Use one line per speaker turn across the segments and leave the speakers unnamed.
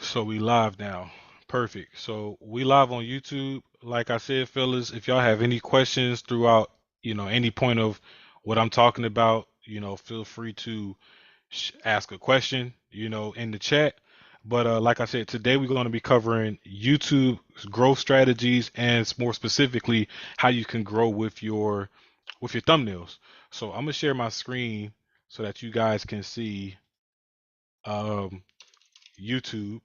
So we live now. Perfect. So we live on YouTube. Like I said, fellas, if y'all have any questions throughout, any point of what I'm talking about, feel free to ask a question, in the chat. But like I said, today we're going to be covering YouTube growth strategies and more specifically how you can grow with your thumbnails. So I'm gonna share my screen so that you guys can see um, YouTube.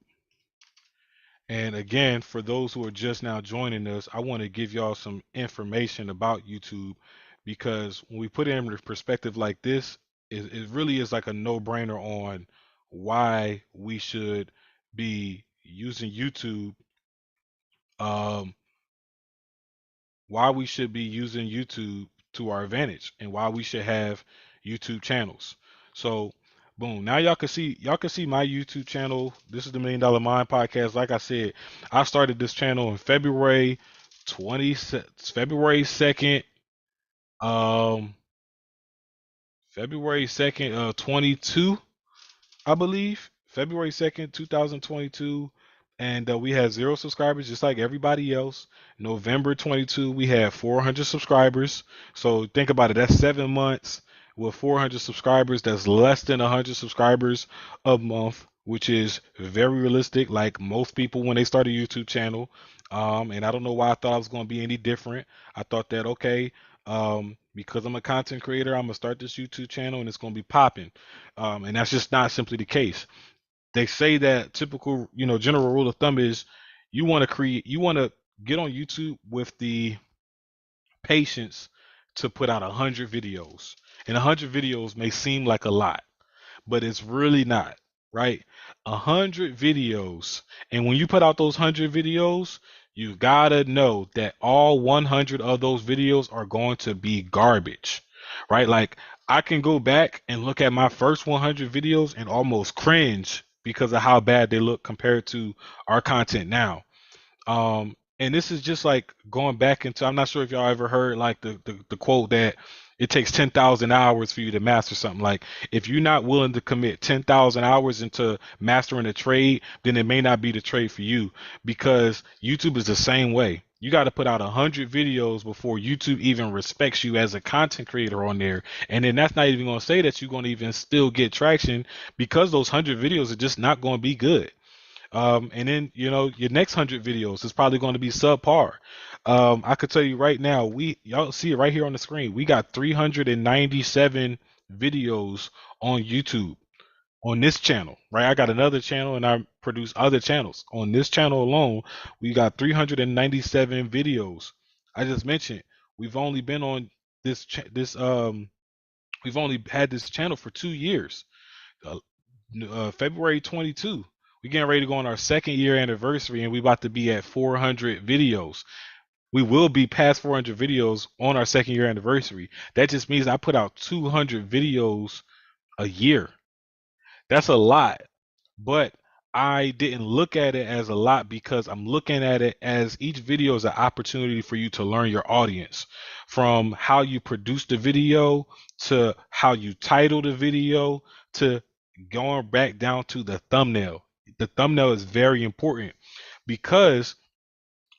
And again, for those who are just now joining us, I want to give y'all some information about YouTube because when we put it in perspective like this, it really is like a no-brainer on why we should be using YouTube, um, why we should be using YouTube to our advantage, and why we should have YouTube channels. So, boom, now y'all can see my YouTube channel. This is the Million Dollar Mind Podcast. Like I said, I started this channel in February 20 February 2nd, um February 2nd, 22, I believe. February 2nd, 2022. And we had 0 subscribers just like everybody else. November 22, we had 400 subscribers. So think about it. That's 7 months with 400 subscribers. That's less than 100 subscribers a month, which is very realistic. Like most people when they start a YouTube channel. And I don't know why I thought I was going to be any different. I thought that, okay, because I'm a content creator, I'm going to start this YouTube channel and it's going to be popping. And that's just not simply the case. They say that typical, general rule of thumb is you want to get on YouTube with the patience to put out 100 videos. And 100 videos may seem like a lot, but it's really not, right? 100 videos. And when you put out those 100 videos, you gotta know that all 100 of those videos are going to be garbage, right? Like I can go back and look at my first 100 videos and almost cringe because of how bad they look compared to our content now. And this is just like going back into, I'm not sure if y'all ever heard like the quote that it takes 10,000 hours for you to master something. Like if you're not willing to commit 10,000 hours into mastering a trade, then it may not be the trade for you because YouTube is the same way. You got to put out 100 videos before YouTube even respects you as a content creator on there. And then that's not even going to say that you're going to even still get traction because those 100 videos are just not going to be good. And then your next 100 videos is probably going to be subpar. I could tell you right now, y'all see it right here on the screen. We got 397 videos on YouTube on this channel, right? I got another channel and I produce other channels. On this channel alone, we got 397 videos. I just mentioned we've only been on this ch- this we've only had this channel for 2 years. Uh, February 22. We getting ready to go on our second year anniversary, and we about to be at 400 videos. We will be past 400 videos on our second year anniversary. That just means I put out 200 videos a year. That's a lot, but I didn't look at it as a lot because I'm looking at it as each video is an opportunity for you to learn your audience from how you produce the video to how you title the video to going back down to the thumbnail. The thumbnail is very important because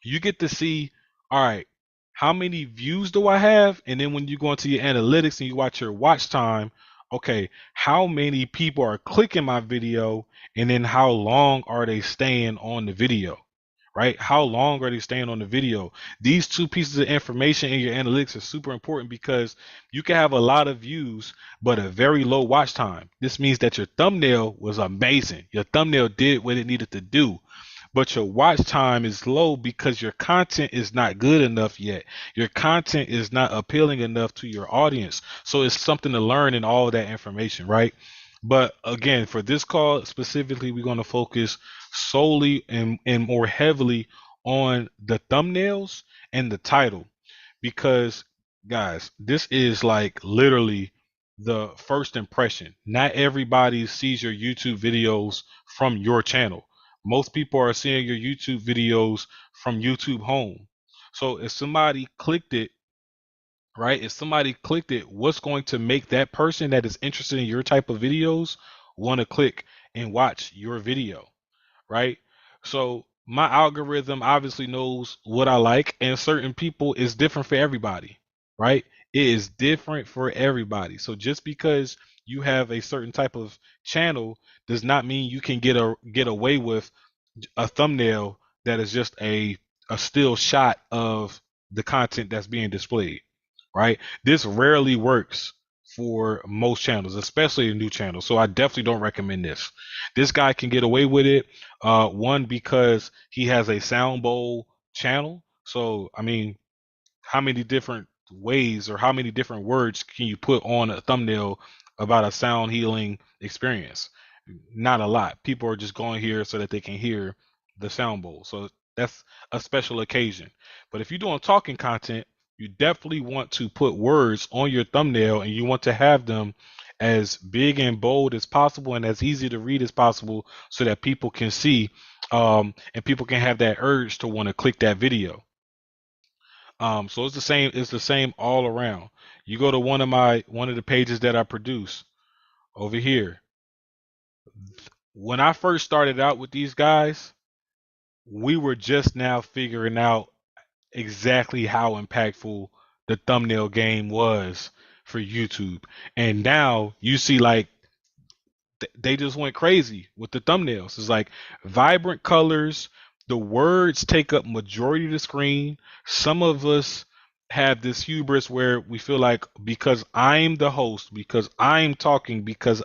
you get to see, all right, how many views do I have? And then when you go into your analytics and you watch your watch time, okay, how many people are clicking my video? And then how long are they staying on the video? Right? How long are they staying on the video? These two pieces of information in your analytics are super important because you can have a lot of views, but a very low watch time. This means that your thumbnail was amazing. Your thumbnail did what it needed to do, but your watch time is low because your content is not good enough yet. Your content is not appealing enough to your audience. So it's something to learn in all that information, right? But again, for this call specifically, we're going to focus solely and more heavily on the thumbnails and the title because, guys, this is like literally the first impression. Not everybody sees your YouTube videos from your channel. Most people are seeing your YouTube videos from YouTube home. So if somebody clicked it, right? If somebody clicked it, what's going to make that person that is interested in your type of videos want to click and watch your video? right? So my algorithm obviously knows what I like, and certain people is different for everybody, right? It is different for everybody. So just because you have a certain type of channel does not mean you can get away with a thumbnail that is just a still shot of the content that's being displayed, right? This rarely works for most channels, especially a new channel. So I definitely don't recommend this. This guy can get away with it. One, because he has a sound bowl channel. So I mean, how many different ways or how many different words can you put on a thumbnail about a sound healing experience? Not a lot. People are just going here so that they can hear the sound bowl. So that's a special occasion. But if you're doing talking content, you definitely want to put words on your thumbnail, and you want to have them as big and bold as possible and as easy to read as possible so that people can see, and people can have that urge to want to click that video. So it's the same all around. You go to one of the pages that I produce over here. When I first started out with these guys, we were just now figuring out exactly how impactful the thumbnail game was for YouTube. And now you see, like, they just went crazy with the thumbnails. It's like vibrant colors. The words take up majority of the screen. Some of us have this hubris where we feel like, because I'm the host, because I'm talking, because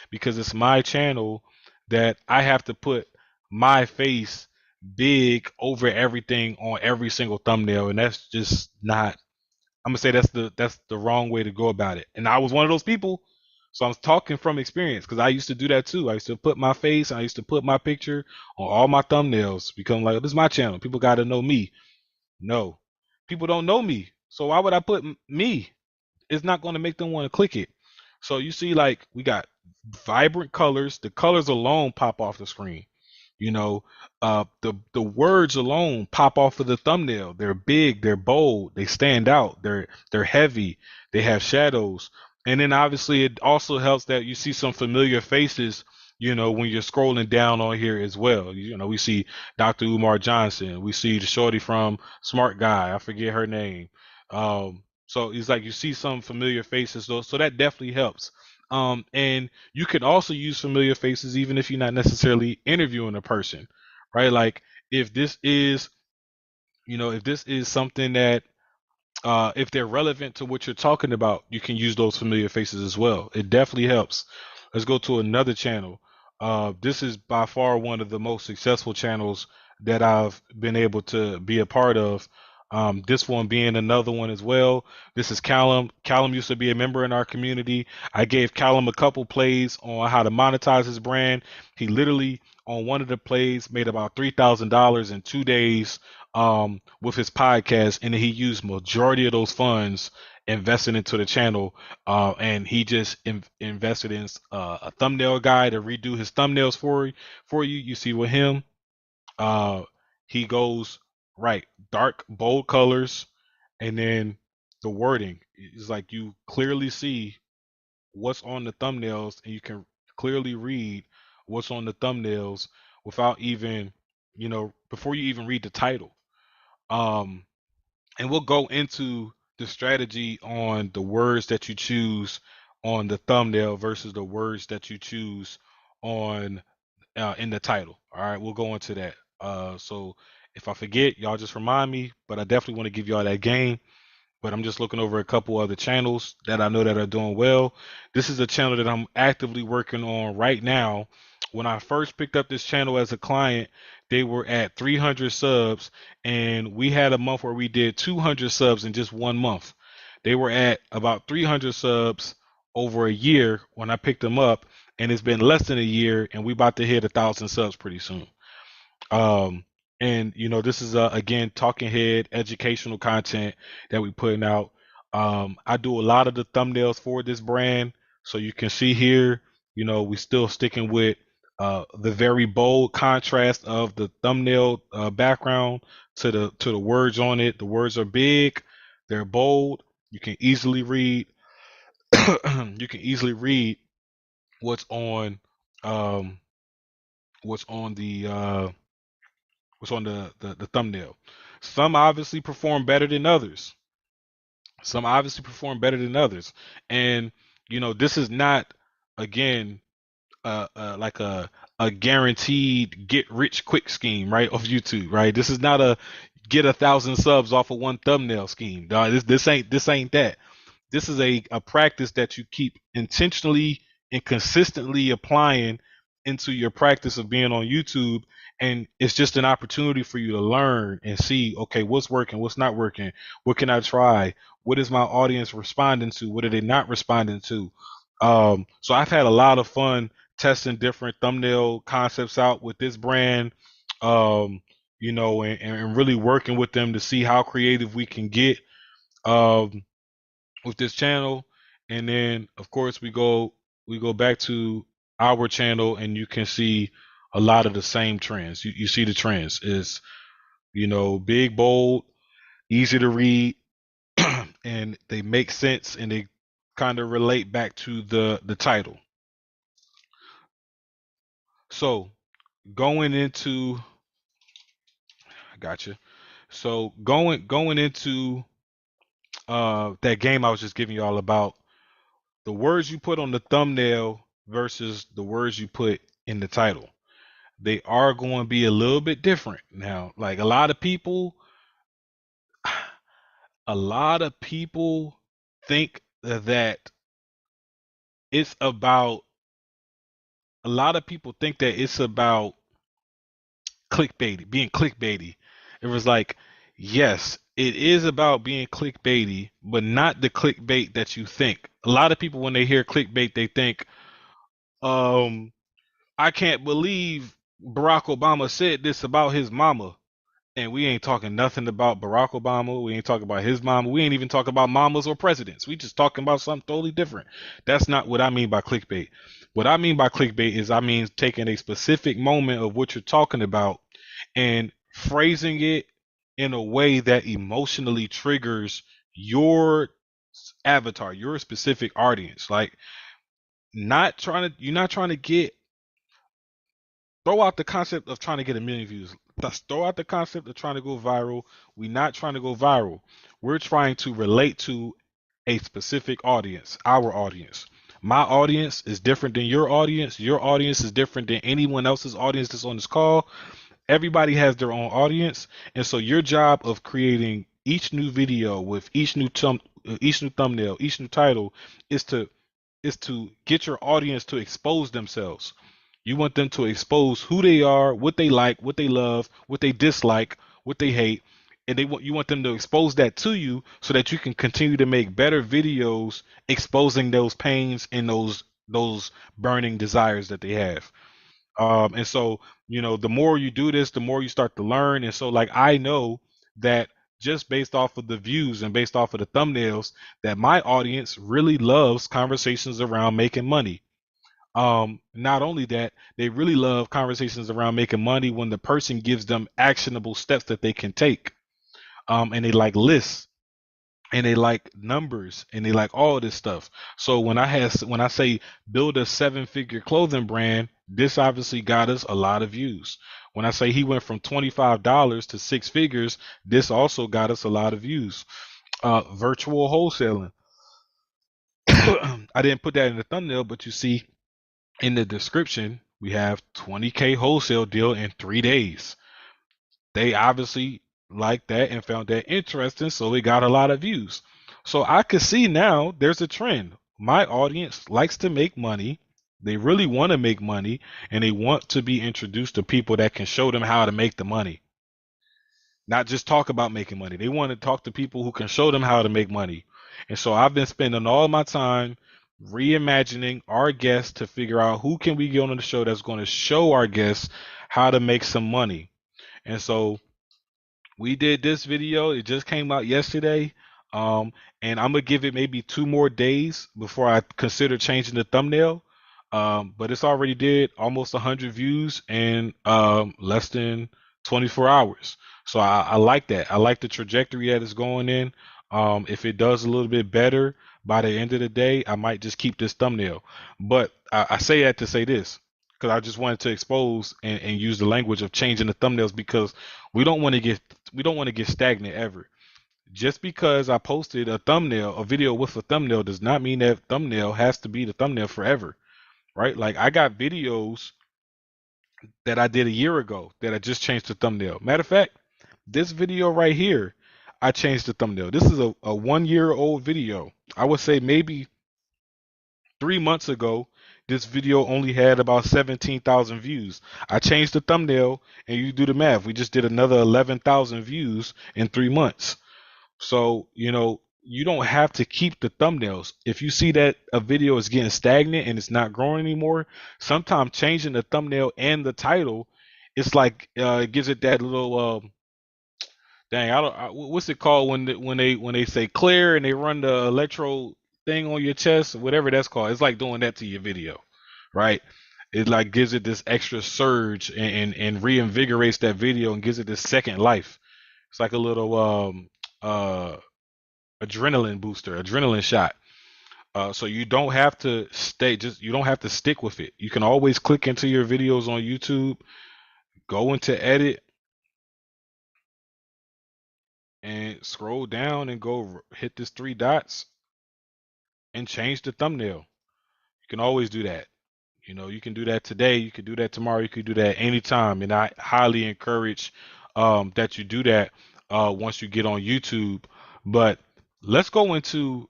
because it's my channel, that I have to put my face big over everything on every single thumbnail, and that's just not. I'm gonna say that's the wrong way to go about it. And I was one of those people, so I'm talking from experience because I used to do that too. I used to put my face, I used to put my picture on all my thumbnails, become like, this is my channel. People got to know me. No, people don't know me, so why would I put me? It's not going to make them want to click it. So you see, like, we got vibrant colors. The colors alone pop off the screen. You know, the words alone pop off of the thumbnail. They're big, they're bold, they stand out, they're heavy, they have shadows. And then obviously it also helps that you see some familiar faces, when you're scrolling down on here as well. We see Dr. Umar Johnson, we see the shorty from Smart Guy, I forget her name. So it's like you see some familiar faces though, so that definitely helps. And you can also use familiar faces even if you're not necessarily interviewing a person, right? Like, if this is, if this is something that, if they're relevant to what you're talking about, you can use those familiar faces as well. It definitely helps. Let's go to another channel. This is by far one of the most successful channels that I've been able to be a part of. This one being another one as well. This is Callum. Callum used to be a member in our community. I gave Callum a couple plays on how to monetize his brand. He literally, on one of the plays, made about $3,000 in 2 days, with his podcast, and then he used majority of those funds invested into the channel. And he just invested in a thumbnail guy to redo his thumbnails for you. You see with him, uh, he goes right, dark bold colors, and then the wording is like you clearly see what's on the thumbnails, and you can clearly read what's on the thumbnails without even, before you even read the title. Um, and we'll go into the strategy on the words that you choose on the thumbnail versus the words that you choose on, in the title. All right, we'll go into that. So if I forget, y'all just remind me. But I definitely want to give y'all that game. But I'm just looking over a couple other channels that I know that are doing well. This is a channel that I'm actively working on right now. When I first picked up this channel as a client, they were at 300 subs, and we had a month where we did 200 subs in just 1 month. They were at about 300 subs over a year when I picked them up, and it's been less than a year, and we about to hit 1,000 subs pretty soon. Um, and this is again, talking head educational content that we putting out. I do a lot of the thumbnails for this brand, so you can see here, we still sticking with the very bold contrast of the thumbnail background to the words on it. The words are big, they're bold. You can easily read. You can easily read what's on. Um, what's on the thumbnail. Some obviously perform better than others. Some obviously perform better than others. And this is not, again, like a guaranteed get rich quick scheme, right? Of YouTube, right? This is not a get 1,000 subs off of one thumbnail scheme. Dog. This ain't that. This is a practice that you keep intentionally and consistently applying into your practice of being on YouTube. And it's just an opportunity for you to learn and see, okay, what's working, what's not working, what can I try, what is my audience responding to, what are they not responding to. So I've had a lot of fun testing different thumbnail concepts out with this brand, um, and really working with them to see how creative we can get. Um, with this channel, and then of course we go back to our channel, and you can see a lot of the same trends. You see the trends is big, bold, easy to read, and they make sense, and they kind of relate back to the title. So going into I gotcha. So going into that game I was just giving you all about, the words you put on the thumbnail versus the words you put in the title, they are going to be a little bit different. Now, like a lot of people think that it's about a lot of people think that it's about clickbaity, being clickbaity. It was like, yes, it is about being clickbaity, but not the clickbait that you think. A lot of people, when they hear clickbait, they think, um, I can't believe Barack Obama said this about his mama. And we ain't talking nothing about Barack Obama. We ain't talking about his mama. We ain't even talking about mamas or presidents. We just talking about something totally different. That's not what I mean by clickbait. What I mean by clickbait is I mean taking a specific moment of what you're talking about and phrasing it in a way that emotionally triggers your avatar, your specific audience. Like, you're not trying to get throw out the concept of trying to get a million views. Let's throw out the concept of trying to go viral. We're not trying to go viral. We're trying to relate to a specific audience, our audience. My audience is different than your audience. Your audience is different than anyone else's audience that's on this call. Everybody has their own audience. And so your job of creating each new video with each new thumbnail, each new title is to get your audience to expose themselves. You want them to expose who they are, what they like, what they love, what they dislike, what they hate, and you want them to expose that to you so that you can continue to make better videos exposing those pains and those burning desires that they have. And so, the more you do this, the more you start to learn. And so, like, I know that just based off of the views and based off of the thumbnails, that my audience really loves conversations around making money. Not only that, they really love conversations around making money when the person gives them actionable steps that they can take. And they like lists, and they like numbers, and they like all this stuff. So when I say build a seven-figure clothing brand, this obviously got us a lot of views. When I say he went from $25 to six figures, this also got us a lot of views. Virtual wholesaling. I didn't put that in the thumbnail, but you see in the description, we have 20K wholesale deal in 3 days. They obviously liked that and found that interesting, so it got a lot of views. So I could see now there's a trend. My audience likes to make money. They really want to make money, and they want to be introduced to people that can show them how to make the money, not just talk about making money. They want to talk to people who can show them how to make money. And so I've been spending all my time reimagining our guests to figure out who can we get on the show that's going to show our guests how to make some money. And so we did this video. It just came out yesterday. Um, and I'm gonna give it maybe 2 more days before I consider changing the thumbnail. But it's already did almost 100 views in less than 24 hours. So I like that. I like the trajectory that it's going in. If it does a little bit better by the end of the day, I might just keep this thumbnail. But I say that to say this. because I just wanted to expose and use the language of changing the thumbnails because we don't want to get we don't want to get stagnant ever. Just because I posted a thumbnail, a video with a thumbnail, does not mean that thumbnail has to be the thumbnail forever, right? Like I got videos that I did a year ago that I just changed the thumbnail. Matter of fact, this video right here, I changed the thumbnail. This is a 1 year old video. I would say maybe 3 months ago, this video only had about 17,000 views. I changed the thumbnail, and you do the math. We just did another 11,000 views in 3 months. So, you don't have to keep the thumbnails. If you see that a video is getting stagnant and it's not growing anymore, sometimes changing the thumbnail and the title, it's like it gives it that little dang, what's it called when they say clear and they run the electro thing on your chest, whatever that's called. It's like doing that to your video, right? It like gives it this extra surge and reinvigorates that video and gives it this second life. It's like a little uh adrenaline booster, adrenaline shot. So you don't have to you don't have to stick with it. You can always click into your videos on YouTube, go into edit, and scroll down and go hit this three dots and change the thumbnail. You can always do that. You can do that today, you can do that tomorrow, you can do that anytime. And I highly encourage that you do that once you get on YouTube. But let's go into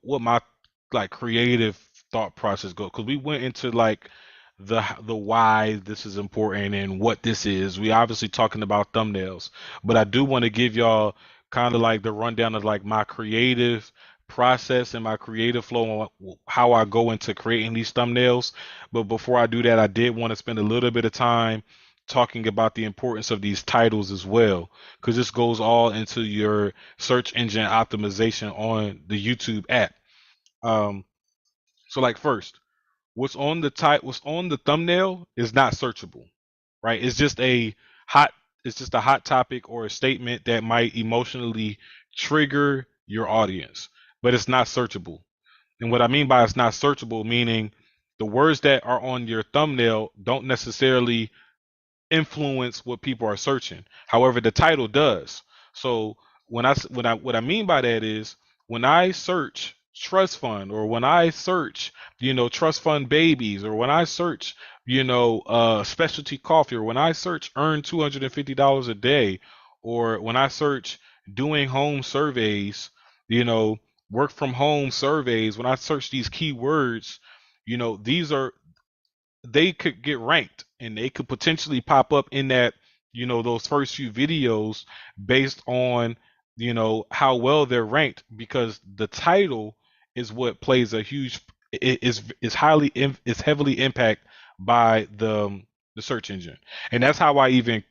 what my like creative thought process go because we went into like the why this is important and what this is. We obviously talking about thumbnails, but I do want to give y'all kind of like the rundown of like my creative process and my creative flow and how I go into creating these thumbnails. But before I do that, I did want to spend a little bit of time talking about the importance of these titles as well, because this goes all into your search engine optimization on the YouTube app. Um, so like first, what's on the thumbnail is not searchable, right? Hot it's just a hot topic or a statement that might emotionally trigger your audience, but it's not searchable. And what I mean by it's not searchable, meaning the words that are on your thumbnail don't necessarily influence what people are searching. However, the title does. So what I mean by that is when I search trust fund or when I search, trust fund babies or when I search, specialty coffee or when I search earn $250 a day or when I search doing home surveys, you know, work from home surveys, when I search these keywords, these are they could get ranked and they could potentially pop up in that those first few videos based on how well they're ranked because the title is what plays a huge is heavily impacted by the search engine, and that's how I even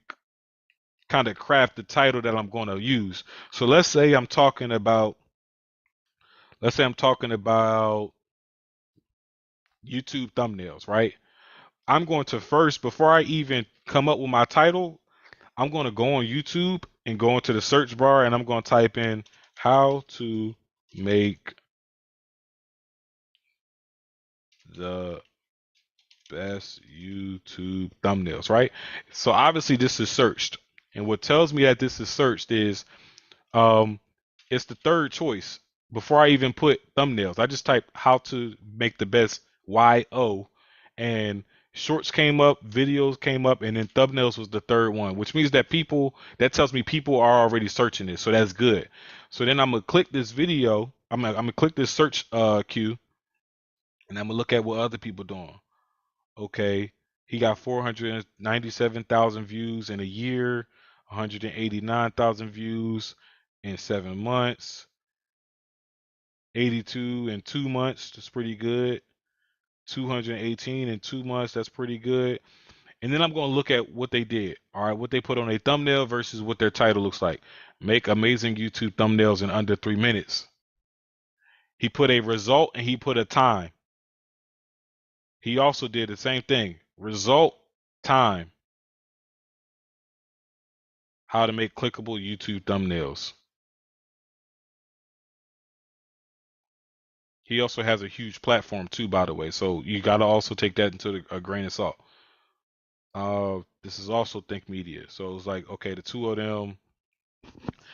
kind of craft the title that I'm going to use. So let's say I'm talking about YouTube thumbnails, right? I'm going to first, before I even come up with my title, I'm going to go on YouTube and go into the search bar and I'm going to type in how to make the best YouTube thumbnails, right? So obviously this is searched. And what tells me that this is searched is um, it's the third choice. Before I even put thumbnails, I just type how to make the best YO, and shorts came up, videos came up, and then thumbnails was the third one, which means that tells me people are already searching this, so that's good. So then I'm gonna click this video, I'm gonna click this search queue, and I'm gonna look at what other people doing. Okay, he got 497,000 views in a year, 189,000 views in 7 months, 82 in 2 months. That's pretty good. 218 in 2 months. That's pretty good. And then I'm going to look at what they did. All right, what they put on a thumbnail versus what their title looks like. Make amazing YouTube thumbnails in under 3 minutes. He put a result and he put a time. He also did the same thing. Result, time. How to make clickable YouTube thumbnails. He also has a huge platform too, by the way. So you got to also take that into a grain of salt. This is also Think Media. So it's like, okay, the two of them,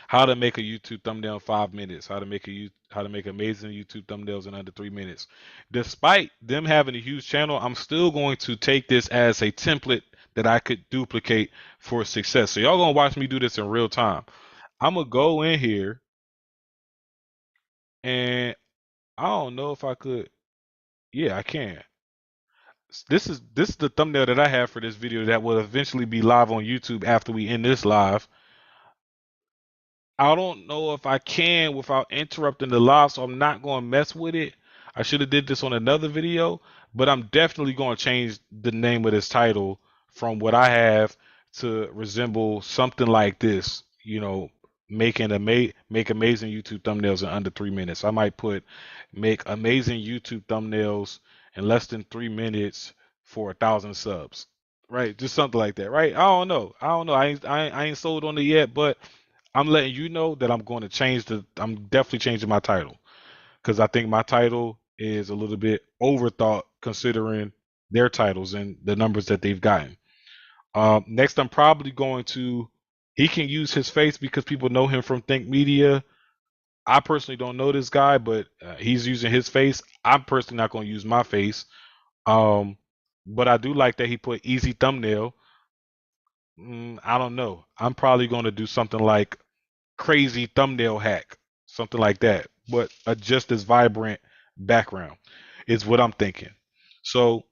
how to make a YouTube thumbnail in 5 minutes, how to make amazing YouTube thumbnails in under 3 minutes. Despite them having a huge channel, I'm still going to take this as a template that I could duplicate for success. So y'all gonna watch me do this in real time. I'm gonna go in here and I don't know if I could. Yeah, I can. This is the thumbnail that I have for this video that will eventually be live on YouTube after we end this live. I don't know if I can without interrupting the live, so I'm not going to mess with it. I should have did this on another video, but I'm definitely going to change the name of this title from what I have to resemble something like this. Make amazing YouTube thumbnails in under 3 minutes. I might put make amazing YouTube thumbnails in less than 3 minutes for 1,000 subs. Right, just something like that. Right? I don't know. I ain't sold on it yet, but I'm letting you know that I'm going to change I'm definitely changing my title because I think my title is a little bit overthought considering their titles and the numbers that they've gotten. Next, I'm probably going to. He can use his face because people know him from Think Media. I personally don't know this guy, but he's using his face. I'm personally not going to use my face. Um, but I do like that he put easy thumbnail. I don't know. I'm probably going to do something like crazy thumbnail hack, something like that, but a just as vibrant background is what I'm thinking. So,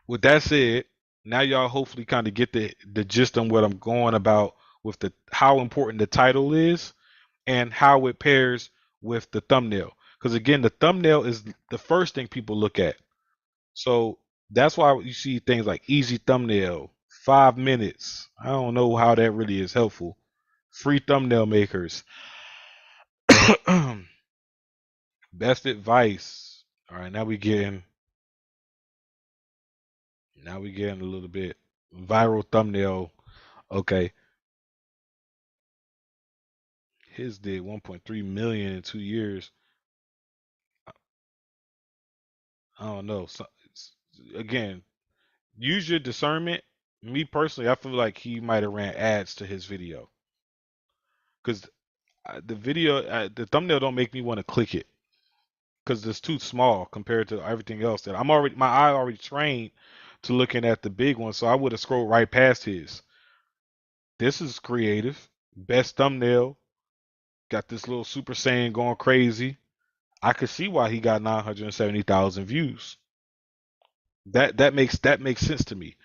with that said, now y'all hopefully kind of get the gist on what I'm going about with the how important the title is and how it pairs with the thumbnail. Because again, the thumbnail is the first thing people look at. So that's why you see things like easy thumbnail, 5 minutes. I don't know how that really is helpful. Free thumbnail makers. Best advice. All right, now we getting a little bit viral thumbnail. Okay, his did 1.3 million in 2 years. I don't know. So, again, use your discernment. Me personally, I feel like he might have ran ads to his video because the thumbnail don't make me want to click it because it's too small compared to everything else that my eye already trained to looking at the big one, so I would have scrolled right past his. This is creative. Best thumbnail. Got this little Super Saiyan going crazy. I could see why he got 970,000 views. That makes sense to me.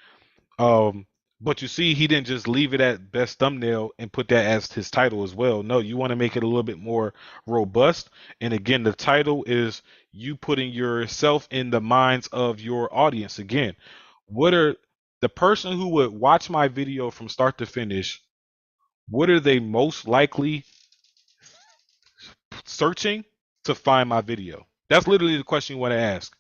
Um, but you see, he didn't just leave it at best thumbnail and put that as his title as well. No, you want to make it a little bit more robust. And again, the title is you putting yourself in the minds of your audience. Again, what are the person who would watch my video from start to finish? What are they most likely searching to find my video? That's literally the question you want to ask.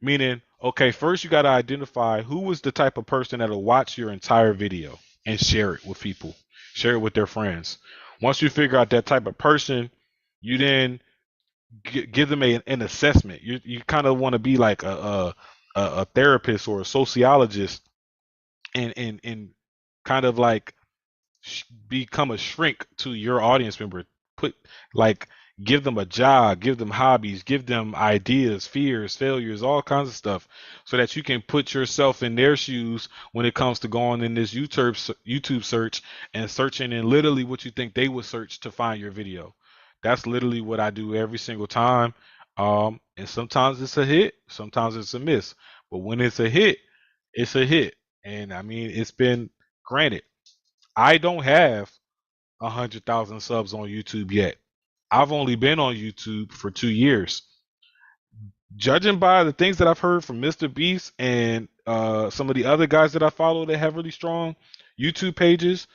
Meaning, okay, first you got to identify who is the type of person that'll watch your entire video and share it with people, share it with their friends. Once you figure out that type of person, you then give them an assessment. You kind of want to be like a therapist or a sociologist and kind of like become a shrink to your audience member. Put like give them a job, give them hobbies, give them ideas, fears, failures, all kinds of stuff, so that you can put yourself in their shoes when it comes to going in this YouTube search and searching in literally what you think they would search to find your video. That's literally what I do every single time. And sometimes it's a hit, sometimes it's a miss. But when it's a hit, it's a hit. And I mean, it's been granted. I don't have 100,000 subs on YouTube yet. I've only been on YouTube for 2 years. Judging by the things that I've heard from Mr. Beast and some of the other guys that I follow that have really strong YouTube pages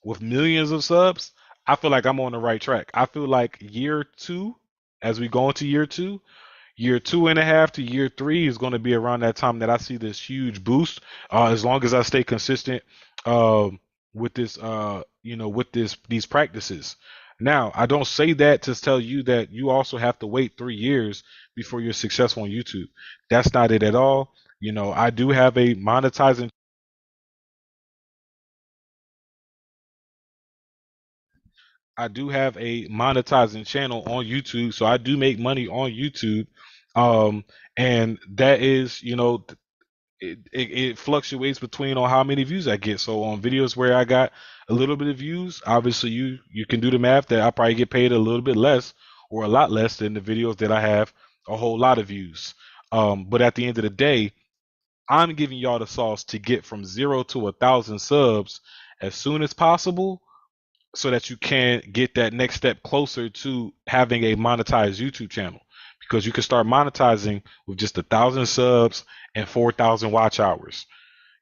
with millions of subs, I feel like I'm on the right track. I feel like year two, as we go into year 2.5 to year 3 is going to be around that time that I see this huge boost. As long as I stay consistent with this, with these practices. Now, I don't say that to tell you that you also have to wait 3 years before you're successful on YouTube. That's not it at all. I do have a monetizing channel on YouTube, so I do make money on YouTube. Um, and that is, it fluctuates between on how many views I get. So on videos where I got a little bit of views, obviously you can do the math that I probably get paid a little bit less or a lot less than the videos that I have a whole lot of views. But at the end of the day, I'm giving y'all the sauce to get from 0 to 1,000 subs as soon as possible so that you can get that next step closer to having a monetized YouTube channel. Because you can start monetizing with just 1,000 subs and 4,000 watch hours.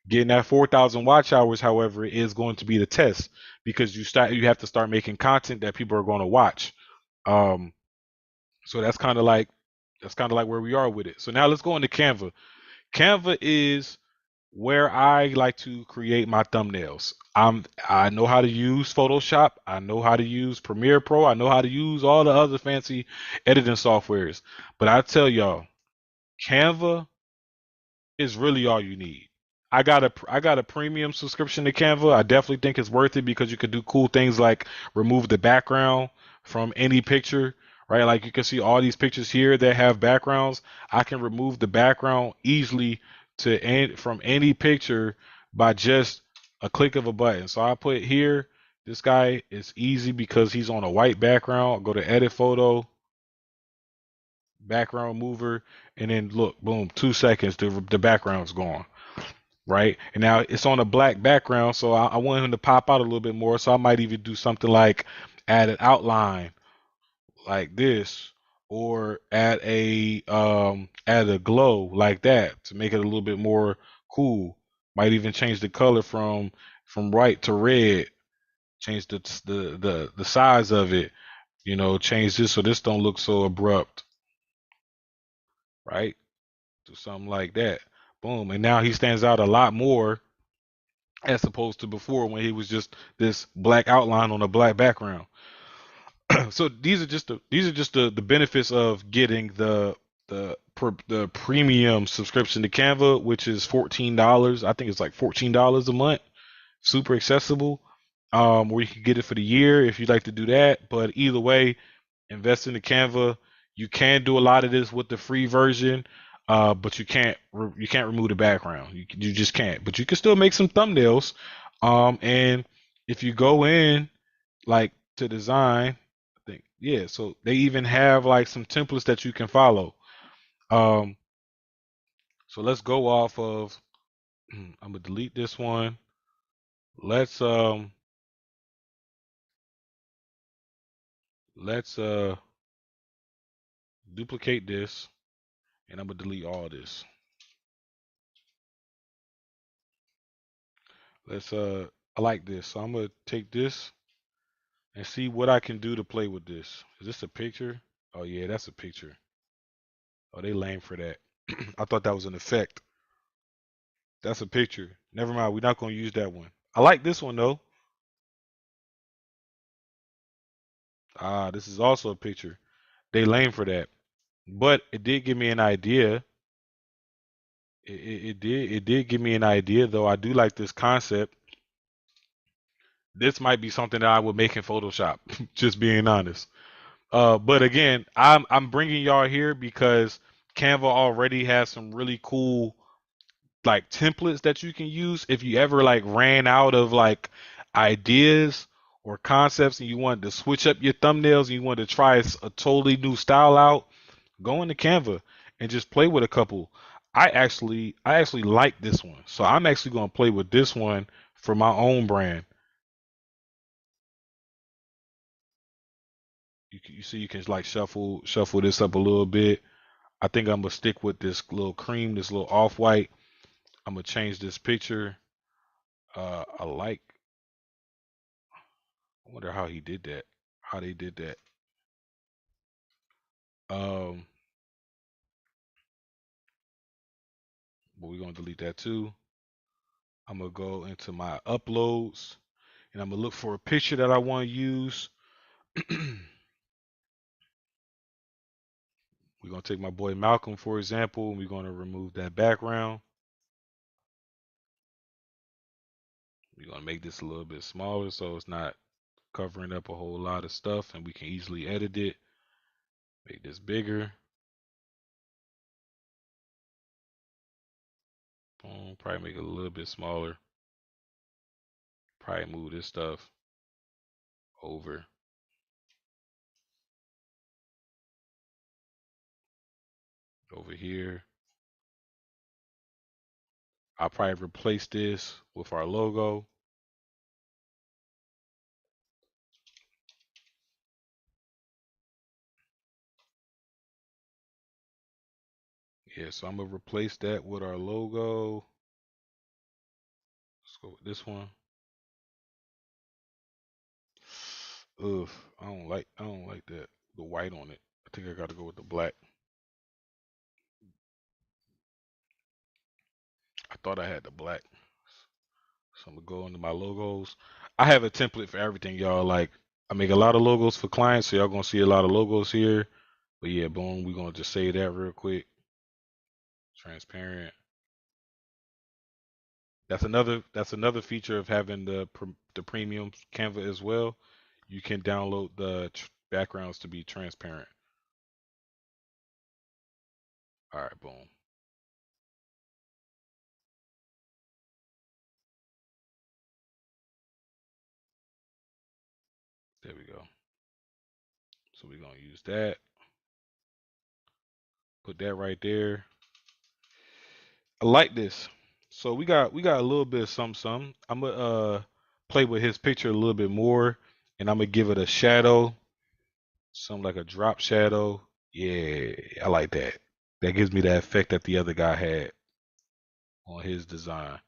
Getting that 4,000 watch hours, however, is going to be the test because you have to start making content that people are going to watch. Um, so that's kind of like where we are with it. So now let's go into Canva. Canva is where I like to create my thumbnails. I know how to use Photoshop. I know how to use Premiere Pro. I know how to use all the other fancy editing softwares. But I tell y'all, Canva is really all you need. I got a premium subscription to Canva. I definitely think it's worth it because you could do cool things like remove the background from any picture, right? Like you can see all these pictures here that have backgrounds. I can remove the background easily from any picture by just a click of a button. So I put here, this guy is easy because he's on a white background. Go to edit photo, background mover, and then look, boom, 2 seconds, the background's gone, right? And now it's on a black background, so I want him to pop out a little bit more. So I might even do something like add an outline like this, or add a glow like that to make it a little bit more cool. Might even change the color from white to red. Change the size of it. Change this so this don't look so abrupt, right? Do something like that. Boom, and now he stands out a lot more as opposed to before when he was just this black outline on a black background. So these are just the benefits of getting the premium subscription to Canva, which is $14. I think it's like $14 a month. Super accessible. Or you can get it for the year if you'd like to do that. But either way, invest in the Canva. You can do a lot of this with the free version, but you can't remove the background. You just can't. But you can still make some thumbnails. And if you go in like to design, I think yeah. So they even have like some templates that you can follow. Um, so let's go off of. I'm gonna delete this one. Let's let's duplicate this, and I'm gonna delete all this. I like this, so I'm gonna take this and see what I can do to play with this. Is this a picture? Oh yeah, that's a picture. Oh, they lame for that. I thought that was an effect. That's a picture. Never mind, we're not gonna use that one. I like this one though. Ah, this is also a picture. They lame for that. But it did give me an idea. It did give me an idea though. I do like this concept. This might be something that I would make in Photoshop. Just being honest. But again, I'm bringing y'all here because Canva already has some really cool like templates that you can use if you ever like ran out of like ideas or concepts and you wanted to switch up your thumbnails and you wanted to try a totally new style out. Go into Canva and just play with a couple. I actually like this one, so I'm actually going to play with this one for my own brand. You see, you can like shuffle this up a little bit. I think I'm gonna stick with this little cream, this little off white. I'm gonna change this picture. I like. I wonder how he did that. How they did that. Um, but we're gonna delete that too. I'm gonna go into my uploads and I'm gonna look for a picture that I want to use. We're gonna take my boy Malcolm for example, and we're gonna remove that background. We're gonna make this a little bit smaller so it's not covering up a whole lot of stuff, and we can easily edit it. Make this bigger. Boom. Probably make it a little bit smaller. Probably move this stuff over here. I'll probably replace this with our logo. Yeah, so I'm gonna replace that with our logo. Let's go with this one. Ugh, I don't like that. The white on it. I think I gotta go with the black. I thought I had the black. So I'm gonna go into my logos. I have a template for everything, y'all. Like I make a lot of logos for clients, so y'all gonna see a lot of logos here. But yeah, boom, we're gonna just say that real quick. Transparent. That's another feature of having the premium Canva as well. You can download the backgrounds to be transparent. All right, boom. There we go. So we're gonna use that. Put that right there. I like this. So we got a little bit of some. I'm gonna play with his picture a little bit more, and I'm gonna give it a shadow, some like a drop shadow. Yeah, I like that. That gives me that effect that the other guy had on his design.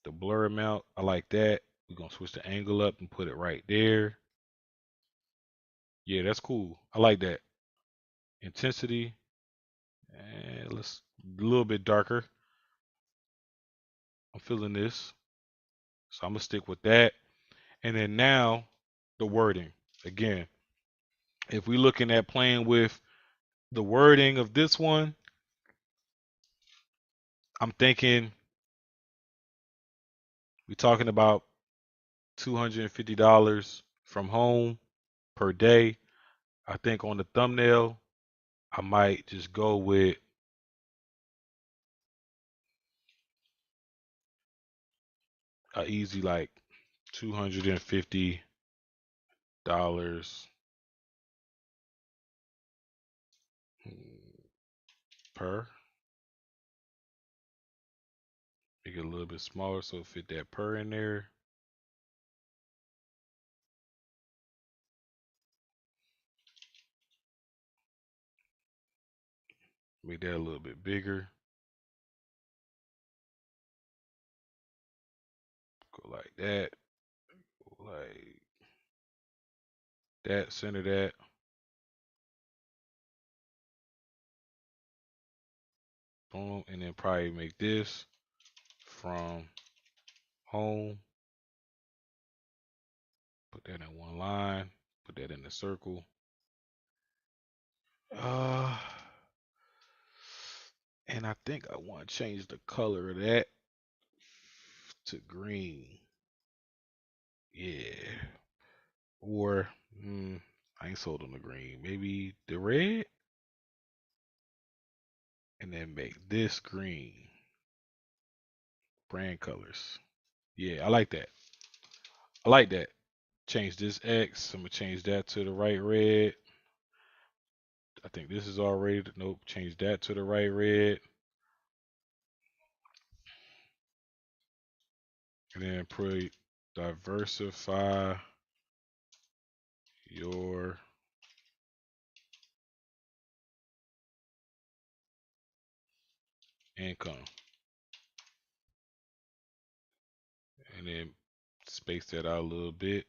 The blur amount, I like that. We're gonna switch the angle up and put it right there. Yeah, that's cool. I like that. Intensity, and let's a little bit darker. I'm feeling this, so I'm gonna stick with that. And then now the wording. Again, if we're looking at playing with the wording of this one, I'm thinking we're talking about $250 from home per day. I think on the thumbnail, I might just go with a easy like $250 per. Make it a little bit smaller so fit that per in there. Make that a little bit bigger. Go like that. Go like that. Center that. Boom. And then probably make this from home. Put that in one line. Put that in the circle. Uh, and I think I want to change the color of that to green. Yeah. Or I ain't sold on the green. Maybe the red, and then make this green. Brand colors. Yeah, I like that. I like that. Change this X. I'm gonna change that to the right red. I think this is already nope. Change that to the right red, and then put diversify your income, and then space that out a little bit.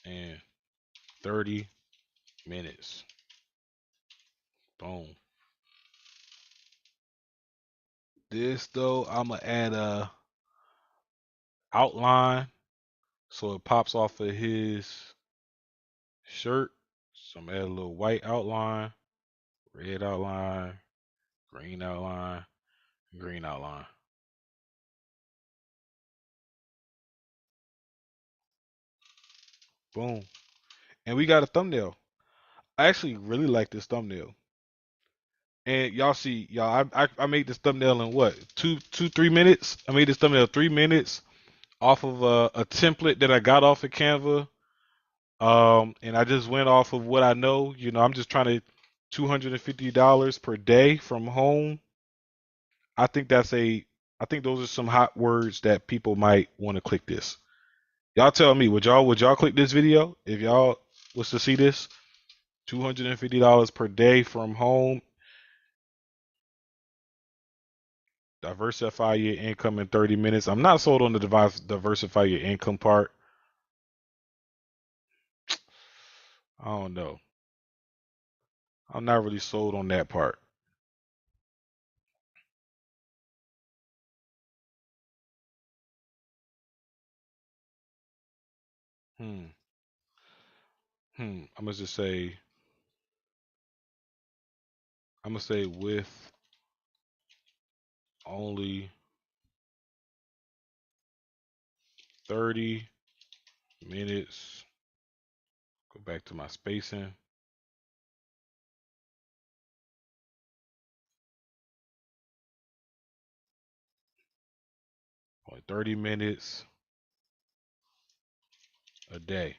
And 30 minutes. Boom. This though, I'm gonna add a outline so it pops off of his shirt. So I'm gonna add a little white outline, red outline, green outline, green outline. Boom. And we got a thumbnail. I actually really like this thumbnail. And y'all see, y'all, I made this thumbnail in what, 3 minutes? I made this thumbnail 3 minutes off of a template that I got off of Canva. And I just went off of what I know. I'm just trying to $250 per day from home. I think I think those are some hot words that people might want to click this. Y'all tell me, would y'all click this video if y'all was to see this? $250 per day from home. Diversify your income in 30 minutes. I'm not sold on the diversify your income part. I don't know. I'm not really sold on that part. Hmm. I'm gonna just say with only 30 minutes. Go back to my spacing. Only 30 minutes a day.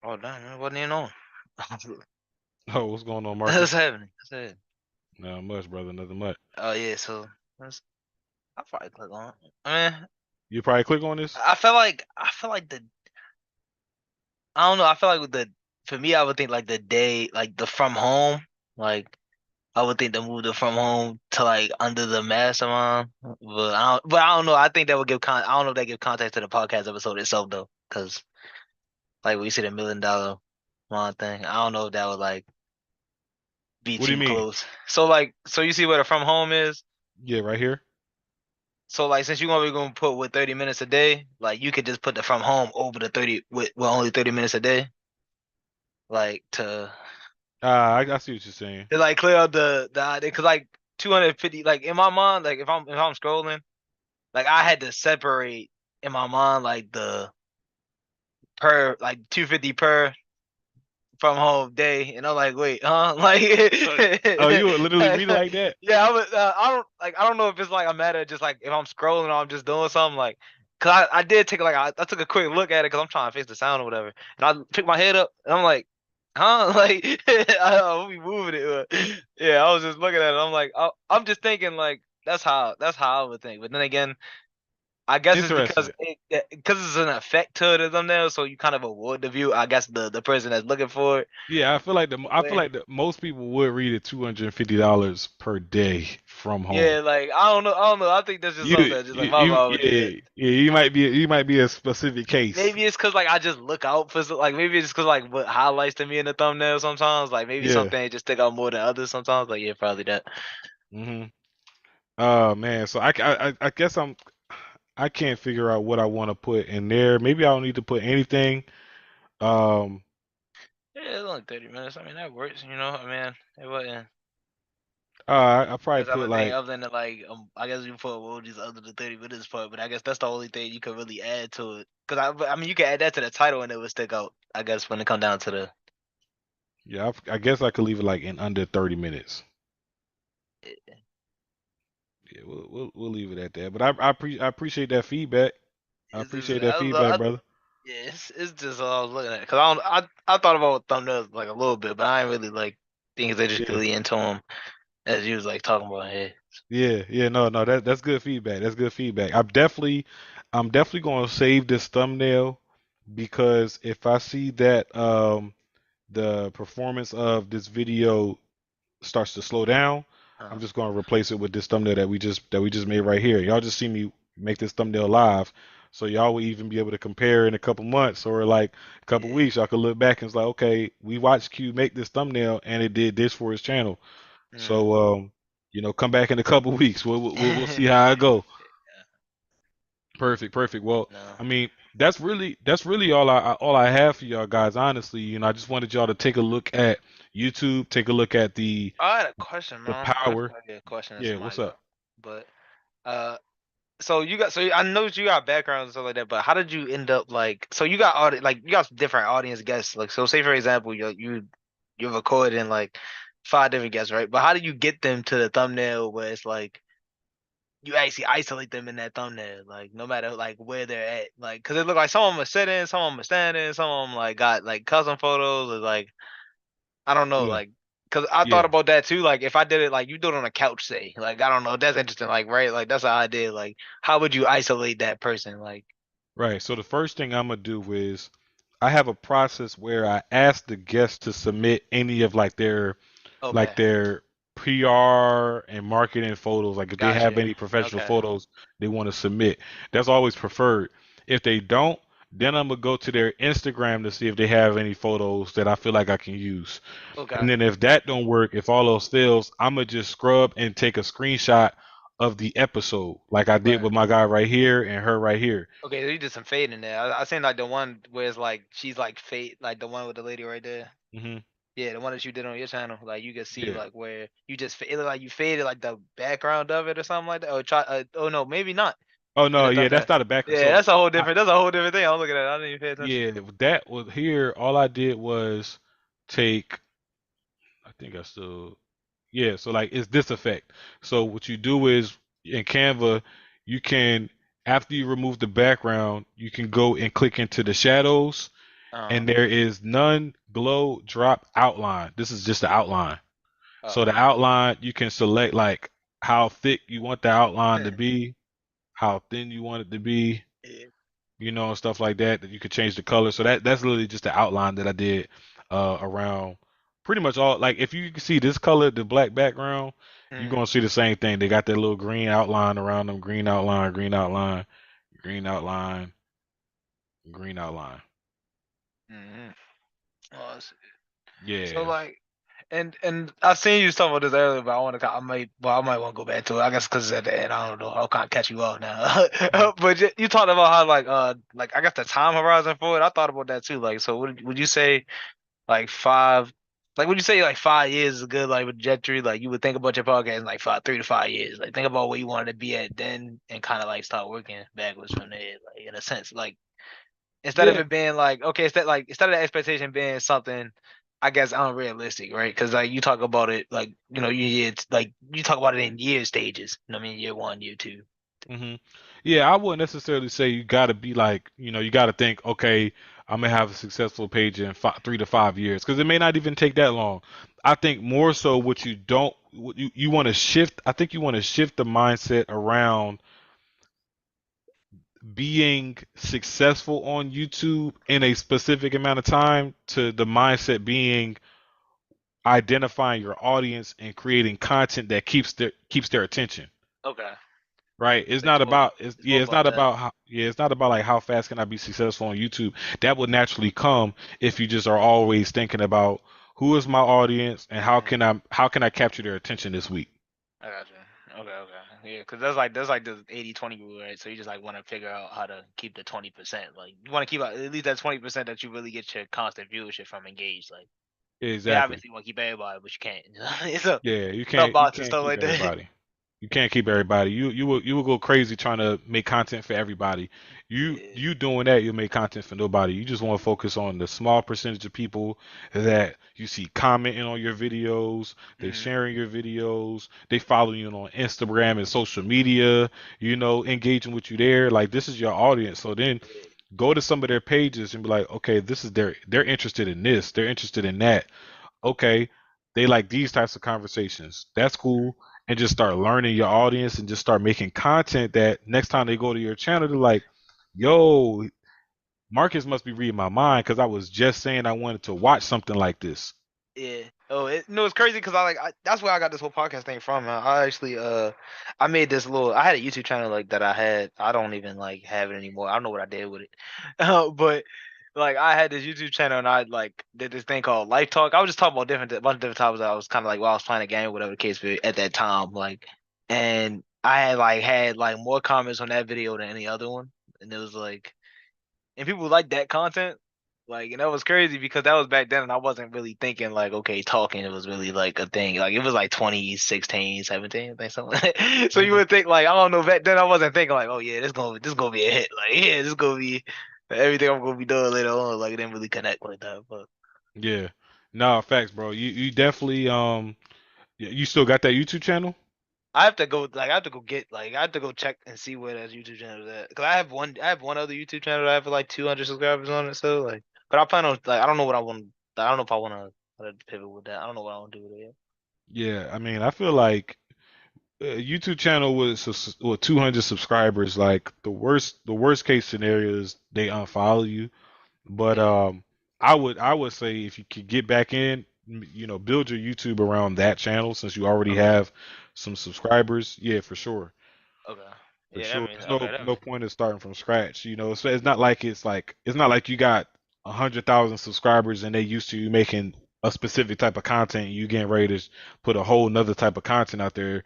Oh damn, I wasn't even on.
Oh, what's going on,
What's
Marcus?
happening? What's happening?
Not much, brother. Nothing much.
Oh yeah, so I'll probably click on it. I mean,
You probably click on this.
I feel like the I don't know. I feel like with the for me, I would think like the day, like the from home, like I would think to move the from home to like under the mastermind, but I don't know. I think that would I don't know if that give context to the podcast episode itself though, because like we see the $1 million mind thing. I don't know if that would like be
What do you
too
mean?
close. So you see where the from home is.
Yeah, right here.
So like since you're gonna put with 30 minutes a day, like you could just put the from home over the 30 with only 30 minutes a day, like
I see what you're saying.
to like clear out the because like 250 like in my mind like if I'm scrolling like I had to separate in my mind like the per like 250 per from home day, and I'm like, wait, huh? Like,
Uh, oh, you would literally read it like that?
yeah, I don't know if it's like a matter of just like if I'm scrolling or I'm just doing something like, cause I did take like I took a quick look at it because I'm trying to fix the sound or whatever, and I picked my head up and I'm like, huh? Like, I'll be moving it. Yeah, I was just looking at it. I'm like, I'm just thinking like that's how I would think, but then again. I guess it's because
Interesting.
it's an effect to the thumbnail, so you kind of avoid the view. I guess the person that's looking for it.
Yeah, I feel
But
like most people would read it $250 per day from home.
yeah, like I don't know. I think that's just something that just like my mom would do that.
Yeah, you might be a specific case.
Maybe it's cause like I just look out for like maybe it's just cause like what highlights to me in the thumbnail sometimes. Like maybe
Yeah.
something just stick out more than others sometimes. Like yeah, probably that.
Mhm. Oh man, so I guess I can't figure out what I want to put in there. Maybe I don't need to put anything. Um,
Yeah, it's only 30 minutes. I mean that works. I mean it wasn't.
I probably
Because I
put
would think
like,
other than like I guess you put emojis other than 30 minutes part, but I guess that's the only thing you could really add to it. Because I mean you can add that to the title and it would stick out. I guess when it come down to the
yeah, I guess I could leave it like in under 30 minutes. Yeah, we'll leave it at that. But I appreciate that feedback. I
it's just
appreciate that feedback, brother.
yeah, it's just what I was looking at. Because I thought about thumbnails like a little bit, but I ain't really like think
Yeah.
interestingly into them as you was like talking about here.
Yeah, no, that's good feedback. That's good feedback. I'm definitely going to save this thumbnail because if I see that the performance of this video starts to slow down, I'm
Uh,
just going to replace it with this thumbnail that we just made right here. Y'all just see me make this thumbnail live, so y'all will even be able to compare in a couple months or like a couple
yeah.
weeks. Y'all can look back and it's like, okay, we watched Q make this thumbnail and it did this for his channel.
Mm.
So Come back in a couple weeks. We'll see how I go. Perfect, perfect. Well,
No.
I mean, that's really all I have for y'all guys. Honestly, I just wanted y'all to take a look at YouTube, take a look at the
I had a question,
the
man. I
power.
forgot to get a question to
Yeah, what's
somebody
up?
else. But uh so I know you got backgrounds and stuff like that, but how did you end up like so you got you got different audience guests. Like so say for example you're recording like five different guests, right? But how do you get them to the thumbnail where it's like you actually isolate them in that thumbnail, like no matter like where they're at, like because it look like some of them are sitting, some of them are standing, some of them like got like cousin photos, or like I don't know,
Yeah,
like because I thought
yeah.
about that too. Like if I did it, like you do it on a couch, say, like I don't know, that's interesting, like right, like that's an idea. Like how would you isolate that person? Like
Right. So the first thing I'm gonna do is I have a process where I ask the guests to submit any of like
okay,
their PR and marketing photos. Like if they have
gotcha,
any professional
okay,
photos they want to submit. That's always preferred. If they don't, then I'm gonna go to their Instagram to see if they have any photos that I feel like I can use.
okay,
And then if that don't work, if all else fails, I'm gonna just scrub and take a screenshot of the episode, like I did
right.
with my guy right here and her right here.
Okay, so you did some fade in there. I seen like the one where it's like she's like fade, like the one with the lady right there.
Hmm.
Yeah, the one that you did on your channel. Like you can see
Yeah.
like where you just it look like you faded like the background of it or something like that. Or try. Oh no, maybe not
Oh
in
no,
the
yeah,
thumbnail.
that's not a background.
Yeah,
So
that's a whole
I,
different. That's a whole different thing. I'm looking at it. I didn't even pay attention.
yeah, that was here. All I did was take. I think I still. Yeah, so like it's this effect. So what you do is in Canva, you can after you remove the background, you can go and click into the shadows,
Uh,
and there is none glow drop outline. This is just the outline. So the
uh,
outline you can select like how thick you want the outline to be, how thin you want it to be,
yeah.
and stuff like that. That you could change the color. So that's literally just the outline that I did around pretty much all. Like if you can see this color, the black background, you're
Mm,
gonna see the same thing. They got that little green outline around them, green outline, green outline, green outline, green outline.
mm, oh, so
Yeah.
like, and I seen you talking about this earlier, but I want to. I might want to go back to it. I guess because at the end, I don't know. I'll kind of catch you off now.
Mhm.
But you talked about how like I guess the time horizon for it. I thought about that too. Like, so would you say like five? Like, would you say like 5 years is a good like trajectory? Like, you would think about your podcast in like 3 to 5 years. Like, think about where you wanted to be at then, and kind of like start working backwards from there. Like, in a sense, like instead of
Yeah.
it being like okay, instead of the expectation being something, I guess unrealistic, right? Because like you talk about it, like it's like you talk about it in year stages. I mean, year one, year two.
Hmm. Yeah, I wouldn't necessarily say you got to be like, you got to think, okay, I'm gonna have a successful page in 3 to 5 years, because it may not even take that long. I think more so what you don't, what you want to shift. I think you want to shift the mindset around being successful on YouTube in a specific amount of time to the mindset being identifying your audience and creating content that keeps their attention.
Okay,
Right. It's
so
not about
it's more
it's
about
not
that.
about how it's not about like how fast can I be successful on YouTube. That would naturally come if you just are always thinking about who is my audience and
Mm,
how can I capture their attention this week.
I got you. Okay, okay, yeah, because that's like the 80-20 rule, right? So you just like want to figure out how to keep the 20%. Like you want to keep at least that 20% that you really get your constant viewership from engaged. Like yeah,
Exactly.
obviously you want to keep everybody, but you can't. It's a
Yeah, you
tough
can't you
box and
can't
stuff
keep
like that.
everybody. You can't keep everybody. You will go crazy trying to make content for everybody. You
Yeah.
you doing that, you'll make content for nobody. You just want to focus on the small percentage of people that you see commenting on your videos, they
Mm,
sharing your videos, they follow you on Instagram and social media, engaging with you there. Like this is your audience. So then
yeah.
go to some of their pages and be like, okay, this is they're interested in this, they're interested in that. Okay, they like these types of conversations. That's cool. And just start learning your audience and just start making content that next time they go to your channel, they're like, yo, Marcus must be reading my mind because I was just saying I wanted to watch something like this.
Yeah. Oh, no, it's crazy because that's where I got this whole podcast thing from, man. I actually I made this little I had a YouTube channel like that I don't even like have it anymore. I don't know what I did with it. But like I had this YouTube channel and I like did this thing called Life Talk. I was just talking about different a bunch of different topics. I was kind of like while I was playing a game, whatever the case be at that time. Like, and I had like more comments on that video than any other one, and it was like, and people like that content. Like, and that was crazy because that was back then, and I wasn't really thinking like, okay, talking it was really like a thing. Like, it was like 2016, 17, I think something. Like that. So you
Mhm.
would think like, I don't know, back then I wasn't thinking like, oh yeah, this gonna be a hit. Like, yeah, this gonna be everything I'm gonna be doing later on. Like, it didn't really connect like that. But
Yeah. Nah, facts, bro. You definitely you still got that YouTube channel?
I have to go, like, I have to go check and see where that YouTube channel is at. Cause I have one other YouTube channel that I have like 200 subscribers on it. So like, but I plan on like, I don't know what I want. I don't know if I want to pivot with that. I don't know what I want to do with it yet.
Yeah, I mean, I feel like YouTube channel with 200 subscribers, like the worst case scenario is they unfollow you. But
Yeah.
I would say if you could get back in, build your YouTube around that channel since you already
Okay.
have some subscribers. Yeah, for sure.
Okay.
For
Yeah, that
sure.
means
There's
okay.
no
That
no
means
point in starting from scratch. It's not like you got 100,000 subscribers and they used to you making a specific type of content and you getting ready to put a whole nother type of content out there.